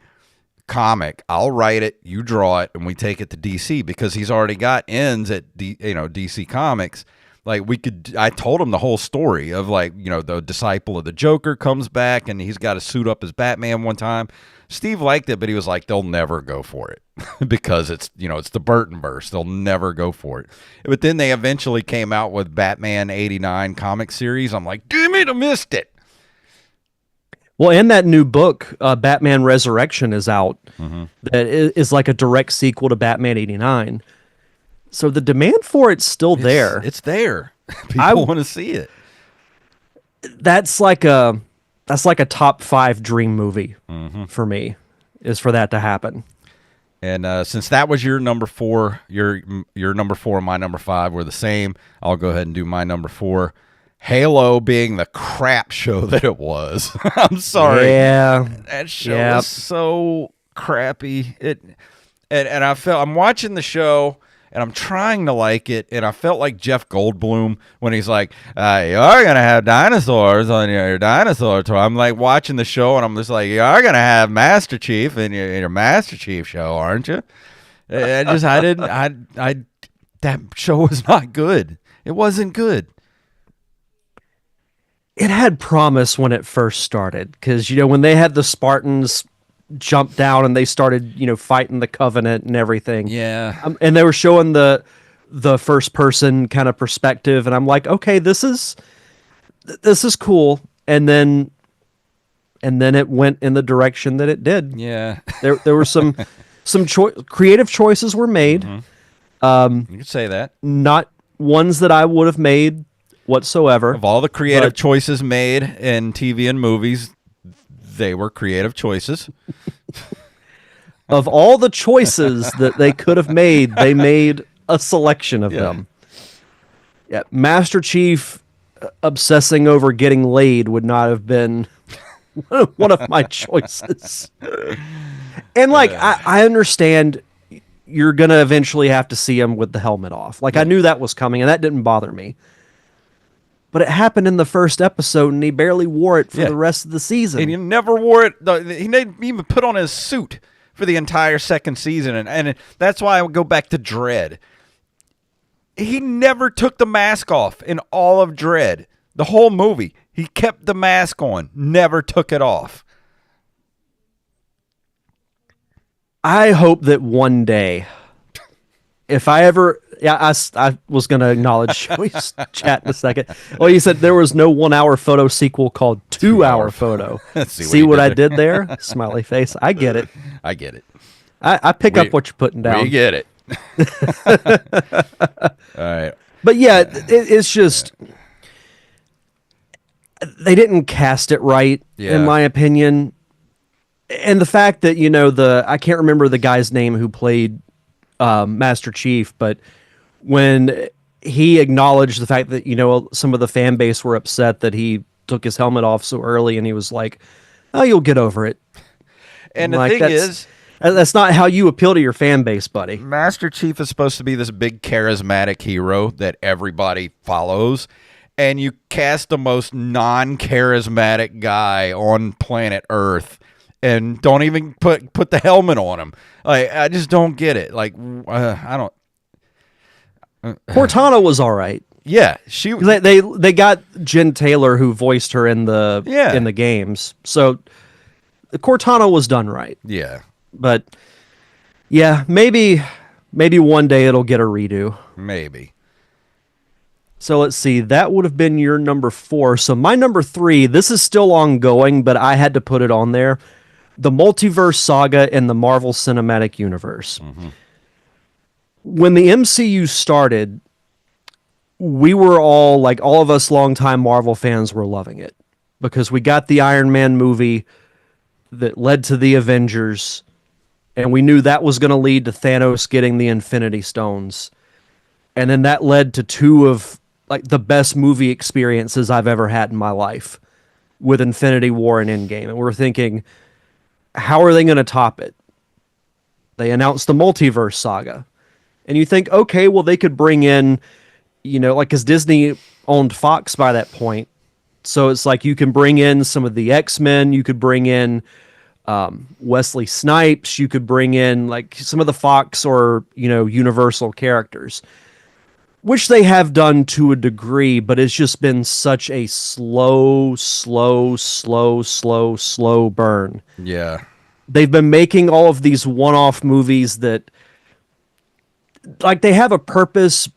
comic? I'll write it, you draw it, and we take it to DC, because he's already got ends at DC Comics. Like, I told him the whole story of, like, you know, the disciple of the Joker comes back and he's got to suit up as Batman one time. Steve liked it, but he was like, they'll never go for it because it's the Burtonverse. They'll never go for it. But then they eventually came out with Batman 89 comic series. I'm like, damn it, I missed it. Well, and that new book, Batman Resurrection, is out. Mm-hmm. That is like a direct sequel to Batman '89. So the demand for it's still there. It's there. People want to see it. That's like a top 5 dream movie for me, is for that to happen. And since that was your number 4, your number 4 and my number 5 were the same, I'll go ahead and do my number 4. Halo being the crap show that it was. I'm sorry. Yeah. That show was so crappy. And I'm watching the show and I'm trying to like it, and I felt like Jeff Goldblum when he's like, you're going to have dinosaurs on your dinosaur tour. I'm like watching the show, and I'm just like, you're going to have Master Chief in your Master Chief show, aren't you? That show was not good. It wasn't good. It had promise when it first started, because, you know, when they had the Spartans jump down and they started, you know, fighting the Covenant and everything. Yeah. And they were showing the first person kind of perspective, and I'm like, okay, this is cool. And then it went in the direction that it did. Yeah. There were some creative choices were made. Mm-hmm. You could say that. Not ones that I would have made whatsoever. Of all the creative choices made in TV and movies, they were creative choices. Of all the choices that they could have made, they made a selection of them. Yeah, Master Chief obsessing over getting laid would not have been one of my choices. And like, I understand you're going to eventually have to see him with the helmet off. Like, I knew that was coming, and that didn't bother me. But it happened in the first episode, and he barely wore it for the rest of the season. And he never wore it. He didn't even put on his suit for the entire second season. And that's why I would go back to Dredd. He never took the mask off in all of Dredd. The whole movie. He kept the mask on. Never took it off. I hope that one day, if I ever... Yeah, I was going to acknowledge Joey's chat in a second. Well, you said there was no 1 hour photo sequel called 2 hour photo. See what I did there? Smiley face. I get it. I get it. I pick up what you're putting down. We get it. All right. But yeah, it's just... They didn't cast it right, in my opinion. And the fact that, you know, I can't remember the guy's name who played Master Chief, but when he acknowledged the fact that, you know, some of the fan base were upset that he took his helmet off so early, and he was like, oh, you'll get over it. And the thing is, that's not how you appeal to your fan base, buddy. Master Chief is supposed to be this big charismatic hero that everybody follows, and you cast the most non-charismatic guy on planet Earth and don't even put the helmet on him. Like, I just don't get it. Like, I don't. Cortana was all right. Yeah, They got Jen Taylor who voiced her in the games, so Cortana was done right. Yeah, But yeah, maybe one day it'll get a redo. maybe. So let's see. That would have been your number 4. So my number 3. This is still ongoing, but I had to put it on there. The Multiverse Saga in the Marvel Cinematic Universe. Mm-hmm. When the MCU started, we were all of us longtime Marvel fans were loving it because we got the Iron Man movie that led to the Avengers, and we knew that was going to lead to Thanos getting the Infinity Stones. And then that led to 2 of the best movie experiences I've ever had in my life with Infinity War and Endgame. And we're thinking, how are they going to top it? They announced the Multiverse Saga. And you think, okay, well, they could bring in, because Disney owned Fox by that point. So it's you can bring in some of the X-Men. You could bring in Wesley Snipes. You could bring in some of the Fox or, Universal characters, which they have done to a degree, but it's just been such a slow burn. Yeah. They've been making all of these one-off movies that they have a purpose,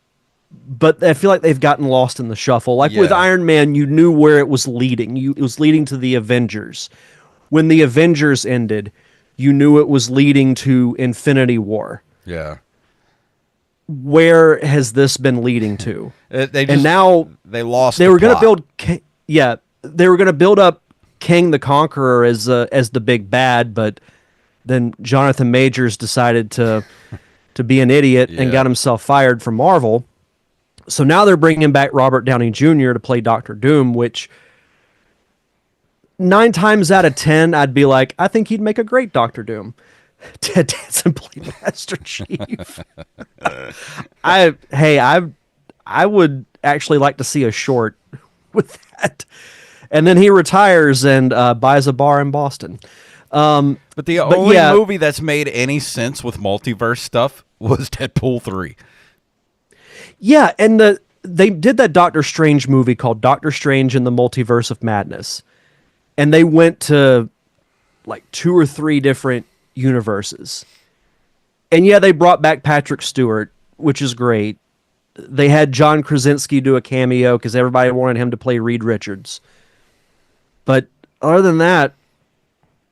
but I feel like they've gotten lost in the shuffle. With Iron Man, you knew where it was leading. It was leading to the Avengers. When the Avengers ended, you knew it was leading to Infinity War. Yeah. Where has this been leading to? They lost. They were going to build. They were going to build up King the Conqueror as the big bad, but then Jonathan Majors decided to be an idiot and got himself fired from Marvel. So now they're bringing back Robert Downey Jr. to play Doctor Doom, which 9 times out of 10 I'd be like, I think he'd make a great Doctor Doom. Ted Danson played Master Chief. I would actually like to see a short with that. And then he retires and buys a bar in Boston. But the only movie that's made any sense with multiverse stuff was Deadpool 3. Yeah, and they did that Doctor Strange movie called Doctor Strange in the Multiverse of Madness. And they went to 2 or 3 different universes. And yeah, they brought back Patrick Stewart, which is great. They had John Krasinski do a cameo because everybody wanted him to play Reed Richards. But other than that,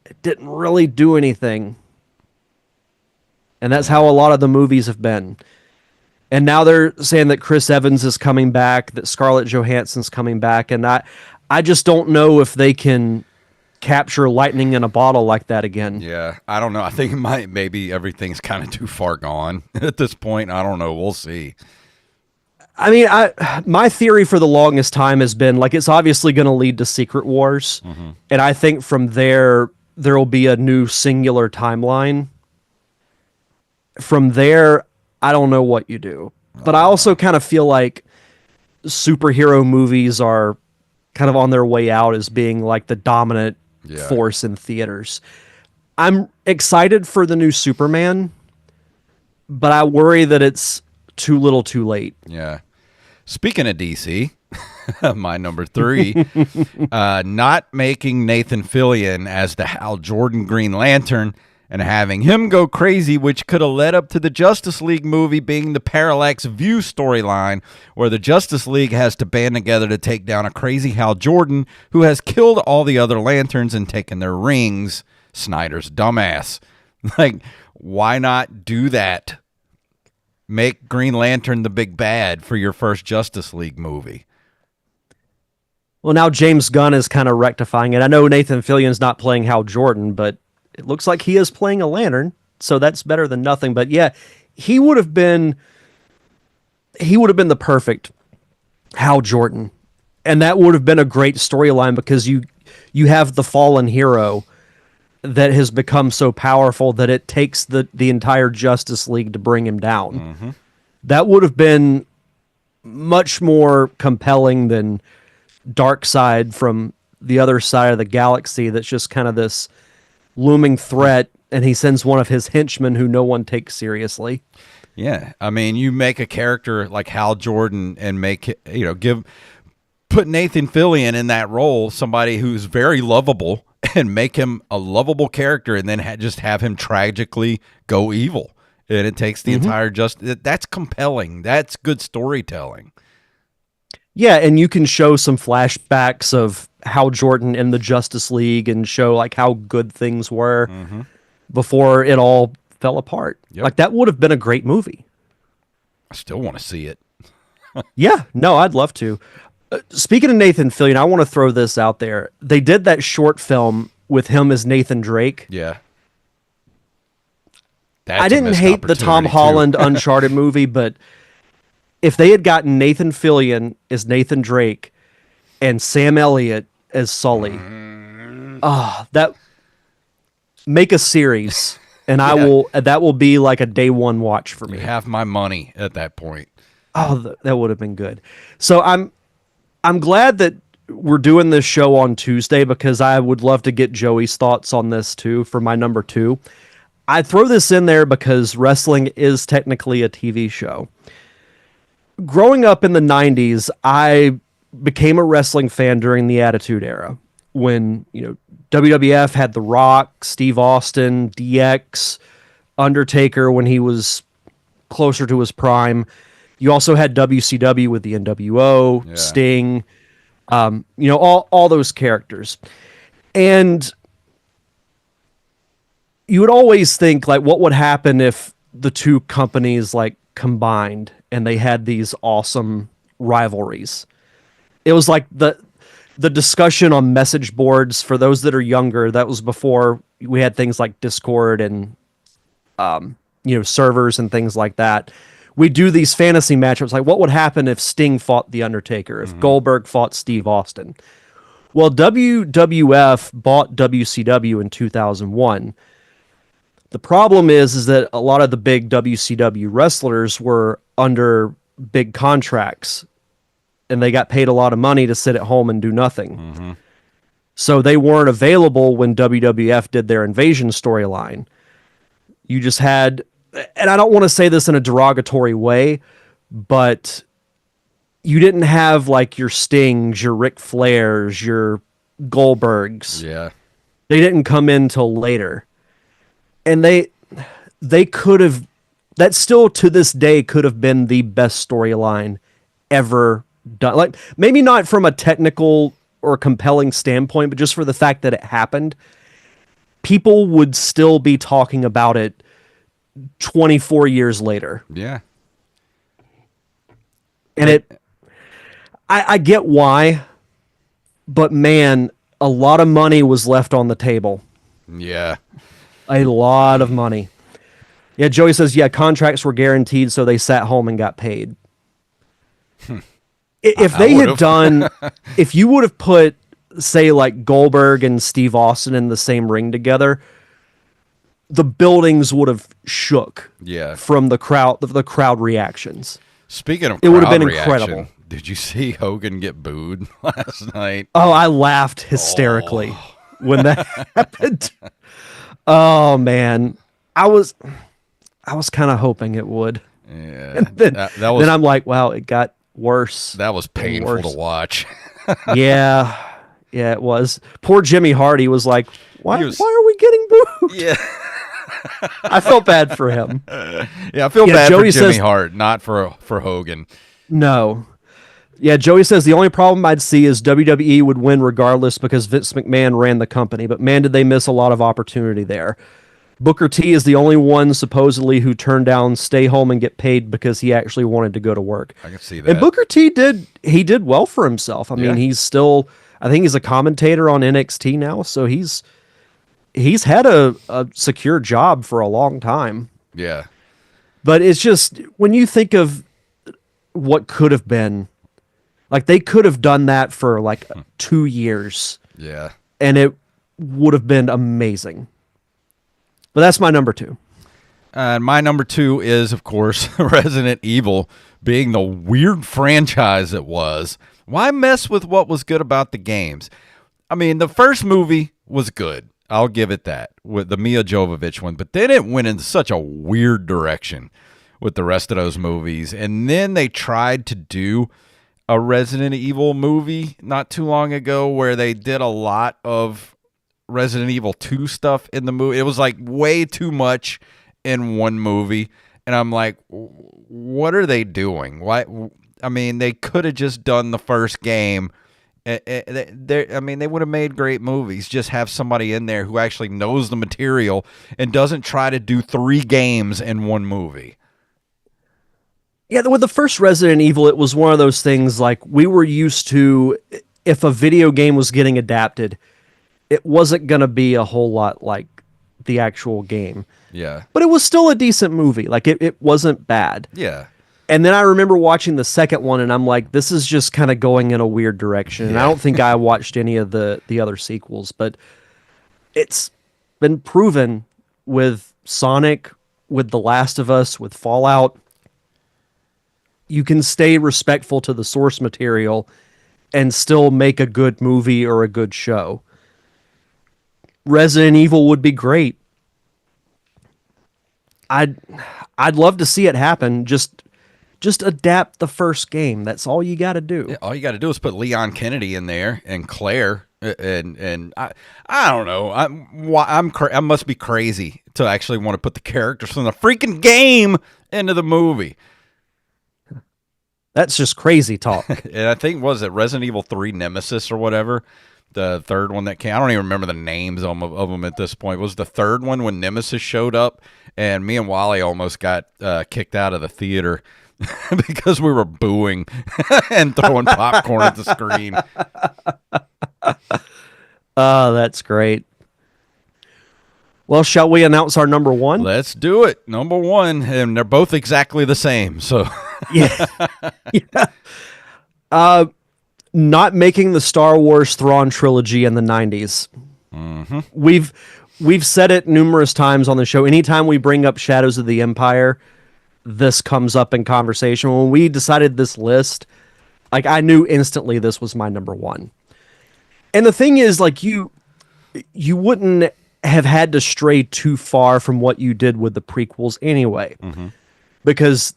it didn't really do anything. And that's how a lot of the movies have been. And now they're saying that Chris Evans is coming back, that Scarlett Johansson's coming back, and I just don't know if they can capture lightning in a bottle like that again. Yeah, I don't know. I think maybe everything's kind of too far gone at this point. I don't know. We'll see. I mean, my theory for the longest time has been it's obviously going to lead to Secret Wars, and I think from there will be a new singular timeline. From there, I don't know what you do, but I also kind of feel like superhero movies are kind of on their way out as being the dominant force in theaters. I'm excited for the new Superman, but I worry that it's too little too late. Yeah. Speaking of DC, my number 3, not making Nathan Fillion as the Hal Jordan Green Lantern and having him go crazy, which could have led up to the Justice League movie being the Parallax View storyline, where the Justice League has to band together to take down a crazy Hal Jordan who has killed all the other Lanterns and taken their rings. Snyder's dumbass. Why not do that? Make Green Lantern the big bad for your first Justice League movie. Well, now James Gunn is kind of rectifying it. I know Nathan Fillion's not playing Hal Jordan, but it looks like he is playing a Lantern, so that's better than nothing. But yeah, he would have been the perfect Hal Jordan, and that would have been a great storyline because you have the fallen hero that has become so powerful that it takes the entire Justice League to bring him down. Mm-hmm. That would have been much more compelling than Darkseid from the other side of the galaxy that's just kind of this looming threat, and he sends one of his henchmen who no one takes seriously. Yeah, I mean, you make a character like Hal Jordan and put Nathan Fillion in that role, somebody who's very lovable, and make him a lovable character, and then just have him tragically go evil. And it takes the entire that's compelling. That's good storytelling. Yeah, and you can show some flashbacks of Hal Jordan in the Justice League and show like how good things were before it all fell apart. Yep. Like that would have been a great movie. I still want to see it. Yeah, no, I'd love to. Speaking of Nathan Fillion, I want to throw this out there. They did that short film with him as Nathan Drake. Yeah. I didn't hate the Tom Holland Uncharted movie, but if they had gotten Nathan Fillion as Nathan Drake and Sam Elliott as Sully, that make a series, and that will be like a day one watch for me. You have my money at that point. Oh, that would have been good. So I'm glad that we're doing this show on Tuesday because I would love to get Joey's thoughts on this too for my number 2. I throw this in there because wrestling is technically a TV show. Growing up in the 90s, I became a wrestling fan during the Attitude Era when, WWF had The Rock, Steve Austin, DX, Undertaker when he was closer to his prime. You also had WCW with the NWO, Sting, all those characters. And you would always think, like, what would happen if the two companies, like, combined and they had these awesome rivalries? It was like the discussion on message boards for those that are younger. That was before we had things like Discord and, servers and things like that. We do these fantasy matchups. Like, what would happen if Sting fought The Undertaker, if Goldberg fought Steve Austin? Well, WWF bought WCW in 2001. The problem is that a lot of the big WCW wrestlers were under big contracts, and they got paid a lot of money to sit at home and do nothing. So they weren't available when WWF did their Invasion storyline. You just had, and I don't want to say this in a derogatory way, but you didn't have like your Stings, your Ric Flairs, your Goldbergs. Yeah. They didn't come in till later. And they could have, that still to this day could have been the best storyline ever done. Like, maybe not from a technical or compelling standpoint, but just for the fact that it happened, people would still be talking about it 24 years later. Yeah. And I get why, but man, a lot of money was left on the table. Yeah. A lot of money. Yeah, Joey says, contracts were guaranteed, so they sat home and got paid. If they had done, if you would have put, say, like Goldberg and Steve Austin in the same ring together, the buildings would have shook. Yeah. From the crowd reactions. Speaking of, it would have been incredible. Did you see Hogan get booed last night? Oh, I laughed hysterically when that happened. Oh man, I was kind of hoping it would. Yeah, and then I'm like, wow, it got worse. That was painful to watch. yeah, it was. Poor Jimmy Hardy was like, why are we getting booed? Yeah, I felt bad for him. Yeah, I feel bad Joey for Jimmy Hart, not for Hogan. No. Yeah, Joey says the only problem I'd see is WWE would win regardless because Vince McMahon ran the company, but man, did they miss a lot of opportunity there. Booker T is the only one supposedly who turned down stay home and get paid because he actually wanted to go to work. I can see that. And Booker T did well for himself. I mean, he's still, I think he's a commentator on NXT now, so he's had a secure job for a long time. Yeah. But it's just, when you think of what could have been, like, they could have done that for like 2 years. Yeah. And it would have been amazing. But that's my number 2. And my number 2 is, of course, Resident Evil, being the weird franchise it was. Why mess with what was good about the games? I mean, the first movie was good. I'll give it that, with the Mia Jovovich one. But then it went in such a weird direction with the rest of those movies. And then they tried to do a Resident Evil movie not too long ago where they did a lot of Resident Evil 2 stuff in the movie. It was like way too much in one movie. And I'm like, what are they doing? Why? I mean, they could have just done the first game. I mean, they would have made great movies. Just have somebody in there who actually knows the material and doesn't try to do 3 games in one movie. Yeah, with the first Resident Evil, it was one of those things like we were used to. If a video game was getting adapted, it wasn't going to be a whole lot like the actual game. Yeah. But it was still a decent movie. Like, it wasn't bad. Yeah. And then I remember watching the second one, and I'm like, this is just kind of going in a weird direction. And I don't think I watched any of the other sequels, but it's been proven with Sonic, with The Last of Us, with Fallout, you can stay respectful to the source material and still make a good movie or a good show. Resident Evil would be great. I'd love to see it happen. Just adapt the first game. That's all you got to do. Yeah, all you got to do is put Leon Kennedy in there and Claire, and I don't know. I must be crazy to actually want to put the characters from the freaking game into the movie. That's just crazy talk. And I think, was it Resident Evil 3 Nemesis or whatever? The third one that came. I don't even remember the names of them at this point. It was the third one when Nemesis showed up, and me and Wally almost got kicked out of the theater because we were booing and throwing popcorn at the screen. Oh, that's great. Well, shall we announce our number one? Let's do it. Number one, and they're both exactly the same. So, yeah. Not making the Star Wars Thrawn trilogy in the 90s. Mm-hmm. We've said it numerous times on the show. Anytime we bring up Shadows of the Empire, this comes up in conversation. When we decided this list, like, I knew instantly this was my number one. And the thing is, like, you wouldn't have had to stray too far from what you did with the prequels anyway. Mm-hmm. Because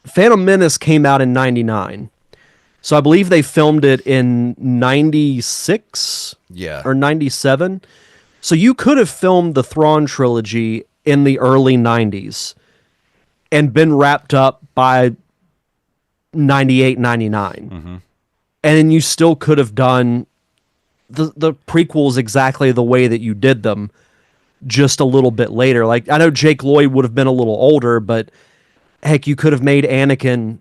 Phantom Menace came out in 99. So I believe they filmed it in 96 or 97. So you could have filmed the Thrawn trilogy in the early 90s and been wrapped up by 98, 99. Mm-hmm. And then you still could have done the prequels exactly the way that you did them, just a little bit later. Like, I know Jake Lloyd would have been a little older, but heck, you could have made Anakin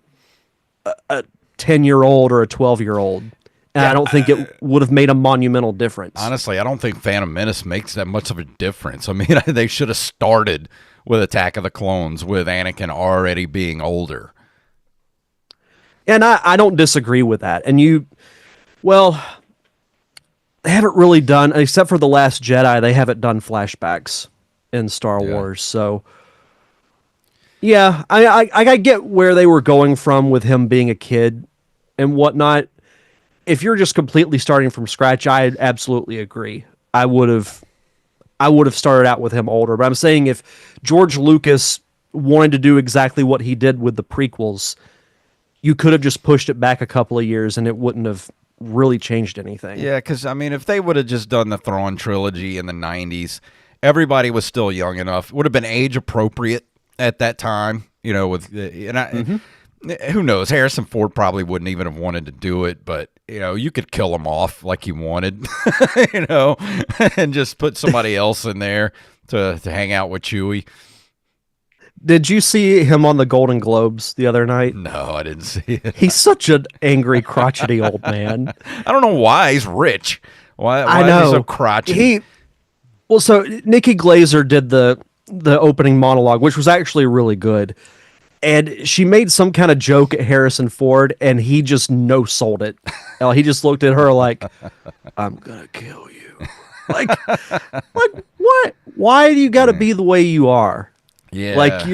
a 10-year-old or a 12-year-old. And I don't think it would have made a monumental difference. Honestly, I don't think Phantom Menace makes that much of a difference. I mean, they should have started with Attack of the Clones with Anakin already being older. And I don't disagree with that. And they haven't really done, except for The Last Jedi, they haven't done flashbacks in Star Wars. So, yeah, I get where they were going from with him being a kid and whatnot. If you're just completely starting from scratch, I absolutely agree. I would have started out with him older. But I'm saying if George Lucas wanted to do exactly what he did with the prequels, you could have just pushed it back a couple of years and it wouldn't have really changed anything. Yeah, because, I mean, if they would have just done the Thrawn trilogy in the 90s, everybody was still young enough. It would have been age appropriate at that time, you know, who knows? Harrison Ford probably wouldn't even have wanted to do it, but, you know, you could kill him off like you wanted, you know, and just put somebody else in there to hang out with Chewie. Did you see him on the Golden Globes the other night? No, I didn't see it. He's such an angry, crotchety old man. I don't know why. He's rich. Why I know. Is he so crotchety? So Nikki Glaser did the opening monologue, which was actually really good. And she made some kind of joke at Harrison Ford, and he just no-sold it. He just looked at her like, I'm going to kill you. Like what? Why do you got to be the way you are? Yeah. Like,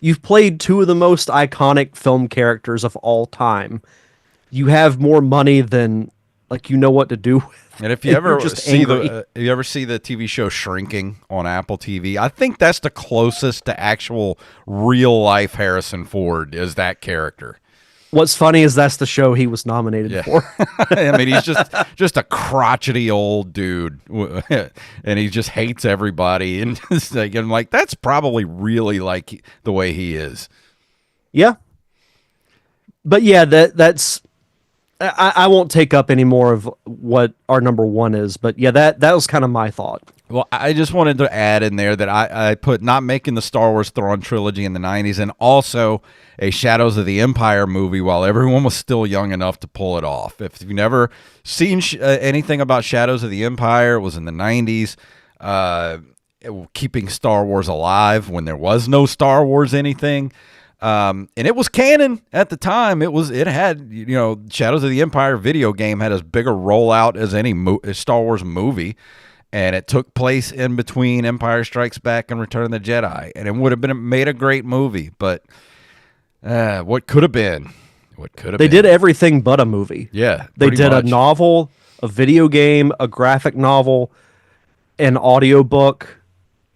you've played two of the most iconic film characters of all time. You have more money than like you know what to do with. And if you ever just see angry. if you ever see the TV show Shrinking on Apple TV, I think that's the closest to actual real life Harrison Ford is that character. What's funny is that's the show he was nominated Yeah. for. I mean, he's just a crotchety old dude, and he just hates everybody. And I'm like, that's probably really like the way he is. Yeah. But yeah, that's I won't take up any more of what our number one is, but yeah, that was kind of my thought. Well, I just wanted to add in there that I put not making the Star Wars Thrawn trilogy in the 90s and also a Shadows of the Empire movie while everyone was still young enough to pull it off. If you've never seen anything about Shadows of the Empire, it was in the 90s, keeping Star Wars alive when there was no Star Wars anything. And it was canon at the time. It had, Shadows of the Empire video game had as big a rollout as any Star Wars movie. And it took place in between Empire Strikes Back and Return of the Jedi. And it would have made a great movie. But what could have been? They did everything but a movie. Yeah. They did much. a novel, a video game, a graphic novel, an audiobook.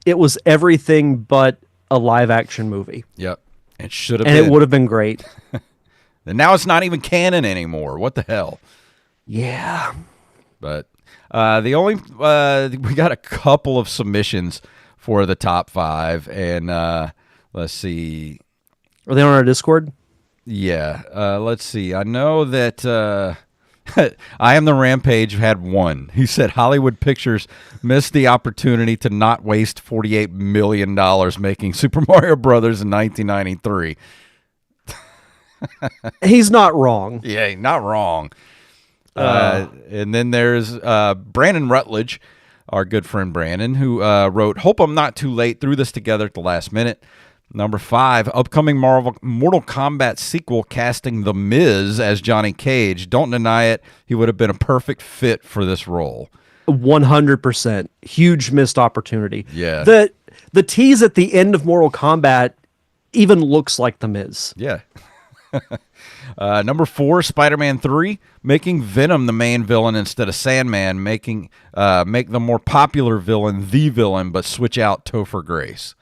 It was everything but a live action movie. Yep. It should have been. And it would have been great. And now it's not even canon anymore. What the hell? Yeah. But we got a couple of submissions for the top 5, and let's see. Are they on our Discord? Yeah. Let's see. I know that I Am the Rampage had one. He said Hollywood Pictures missed the opportunity to not waste $48 million making Super Mario Brothers in 1993. He's not wrong. Yeah, not wrong. And then there's Brandon Rutledge, our good friend Brandon, who wrote, "Hope I'm not too late. Threw this together at the last minute." Number 5, upcoming Mortal Kombat sequel casting The Miz as Johnny Cage. Don't deny it. He would have been a perfect fit for this role. 100%. Huge missed opportunity. Yeah. The tease at the end of Mortal Kombat even looks like The Miz. Yeah. Number 4, Spider-Man 3, making Venom the main villain instead of Sandman, make the more popular villain the villain, but switch out Topher Grace.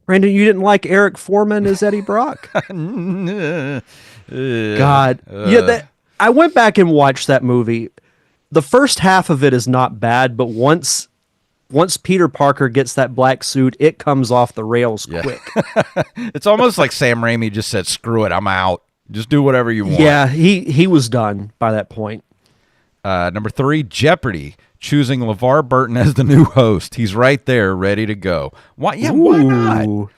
Brandon, you didn't like Eric Foreman as Eddie Brock? God. I went back and watched that movie. The first half of it is not bad, but once Peter Parker gets that black suit, it comes off the rails quick. It's almost like Sam Raimi just said, screw it, I'm out. Just do whatever you want. Yeah, he was done by that point. Number 3, Jeopardy, choosing LeVar Burton as the new host. He's right there, ready to go. Why? Yeah, why not?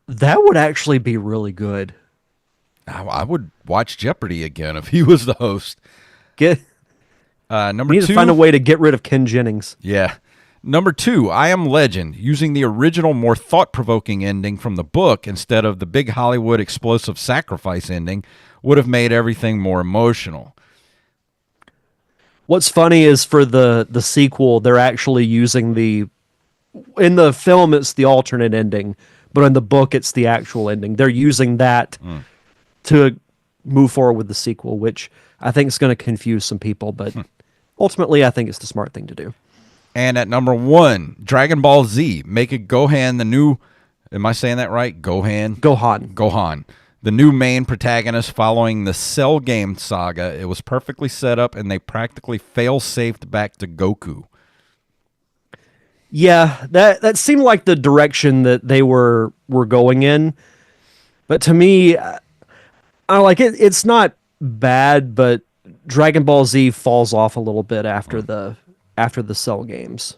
That would actually be really good. I would watch Jeopardy again if he was the host. Number 2, need to find a way to get rid of Ken Jennings. Yeah. Number 2, I Am Legend, using the original, more thought-provoking ending from the book instead of the big Hollywood explosive sacrifice ending would have made everything more emotional. What's funny is for the sequel, they're actually using in the film, it's the alternate ending, but in the book, it's the actual ending. They're using that to move forward with the sequel, which I think is going to confuse some people, but ultimately, I think it's the smart thing to do. And at number 1, Dragon Ball Z, making Gohan the new, am I saying that right? Gohan. The new main protagonist following the Cell game saga. It was perfectly set up, and they practically fail-safed back to Goku. Yeah, that seemed like the direction that they were going in. But to me, I like it. It's not bad, but Dragon Ball Z falls off a little bit after the Cell games.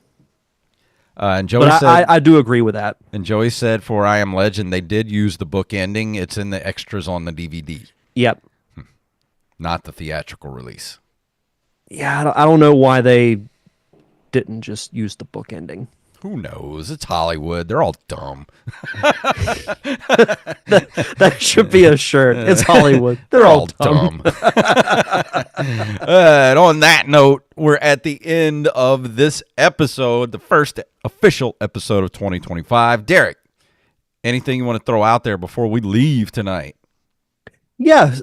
And Joey said, I do agree with that. And Joey said for I Am Legend, they did use the book ending. It's in the extras on the DVD. Yep. Not the theatrical release. Yeah, I don't know why they didn't just use the book ending. Who knows? It's Hollywood.Ey're all dumb. that should be a shirt. It's Hollywood. They're all dumb. And on that note, we're at the end of this episode, the first official episode of 2025. Derek, anything you want to throw out there before we leave tonight? Yeah,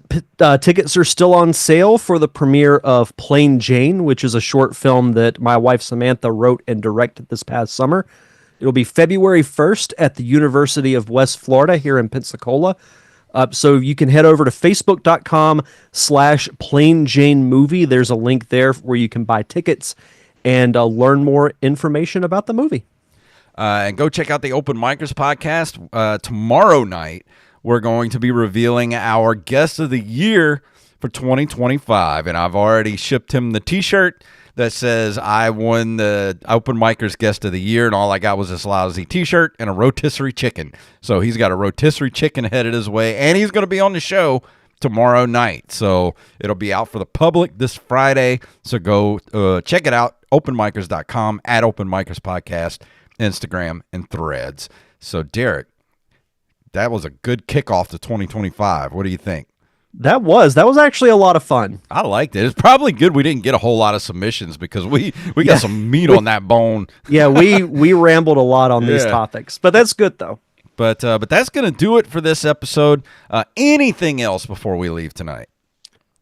tickets are still on sale for the premiere of Plain Jane, which is a short film that my wife Samantha wrote and directed this past summer. It'll be February 1st at the University of West Florida here in Pensacola. So you can head over to facebook.com/Plain Jane Movie. There's a link there where you can buy tickets and learn more information about the movie. And go check out the Open Micers podcast. Tomorrow night, we're going to be revealing our guest of the year for 2025. And I've already shipped him the t-shirt that says I won the Open Micers guest of the year, and all I got was this lousy t-shirt and a rotisserie chicken. So he's got a rotisserie chicken headed his way, and he's going to be on the show tomorrow night. So it'll be out for the public this Friday. So go check it out, openmicers.com, at Open Micers Podcast, Instagram, and Threads. So, Derek, that was a good kickoff to 2025. What do you think? That was actually a lot of fun. I liked it. It's probably good we didn't get a whole lot of submissions because we got some meat on that bone. Yeah, we rambled a lot on these topics, but that's good though. But that's going to do it for this episode. Anything else before we leave tonight?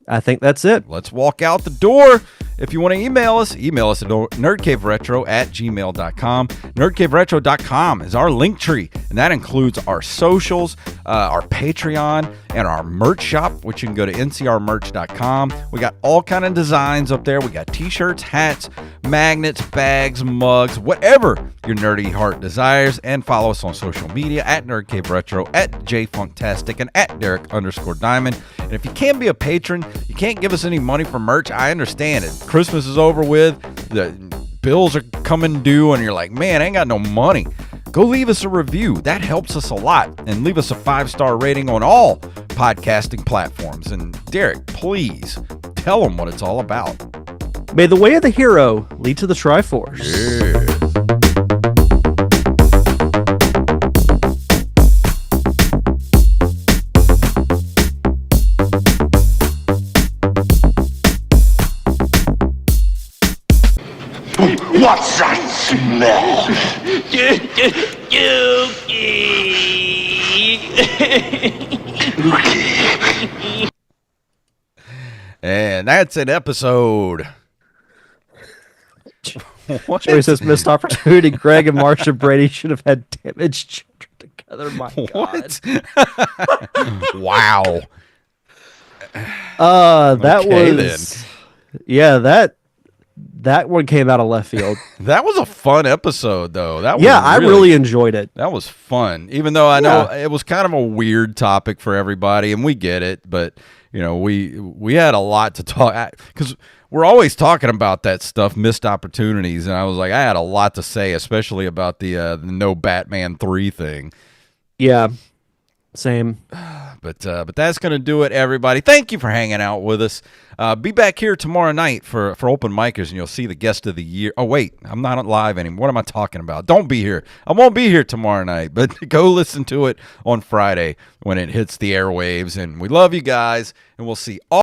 I think that's it. Let's walk out the door. If you want to email us at nerdcaveretro@gmail.com. Nerdcaveretro.com is our link tree, and that includes our socials, our Patreon, and our merch shop, which you can go to ncrmerch.com. We got all kind of designs up there. We got t-shirts, hats, magnets, bags, mugs, whatever your nerdy heart desires. And follow us on social media at nerdcaveretro, at jfunktastic, and at Derek_Diamond. And if you can't be a patron, you can't give us any money for merch, I understand it. Christmas is over with, the bills are coming due, and you're like, man, I ain't got no money. Go leave us a review. That helps us a lot. And leave us a 5-star rating on all podcasting platforms. And Derek, please tell them what it's all about. May the way of the hero lead to the Triforce. Yeah. What's that smell? And that's an episode. What? Joey says missed opportunity. Greg and Marsha Brady should have had damaged children together. My God. What? Wow. That Okay, was. Yeah, that one came out of left field. That was a fun episode, though. That was I really enjoyed it. That was fun, even though I know it was kind of a weird topic for everybody, and we get it. But you know, we had a lot to talk because we're always talking about that stuff, missed opportunities, and I was like, I had a lot to say, especially about the no Batman 3 thing. Yeah, same. But that's going to do it, everybody. Thank you for hanging out with us. Be back here tomorrow night for Open Micers, and you'll see the guest of the year. Oh, wait, I'm not live anymore. What am I talking about? Don't be here. I won't be here tomorrow night, but go listen to it on Friday when it hits the airwaves. And we love you guys, and we'll see all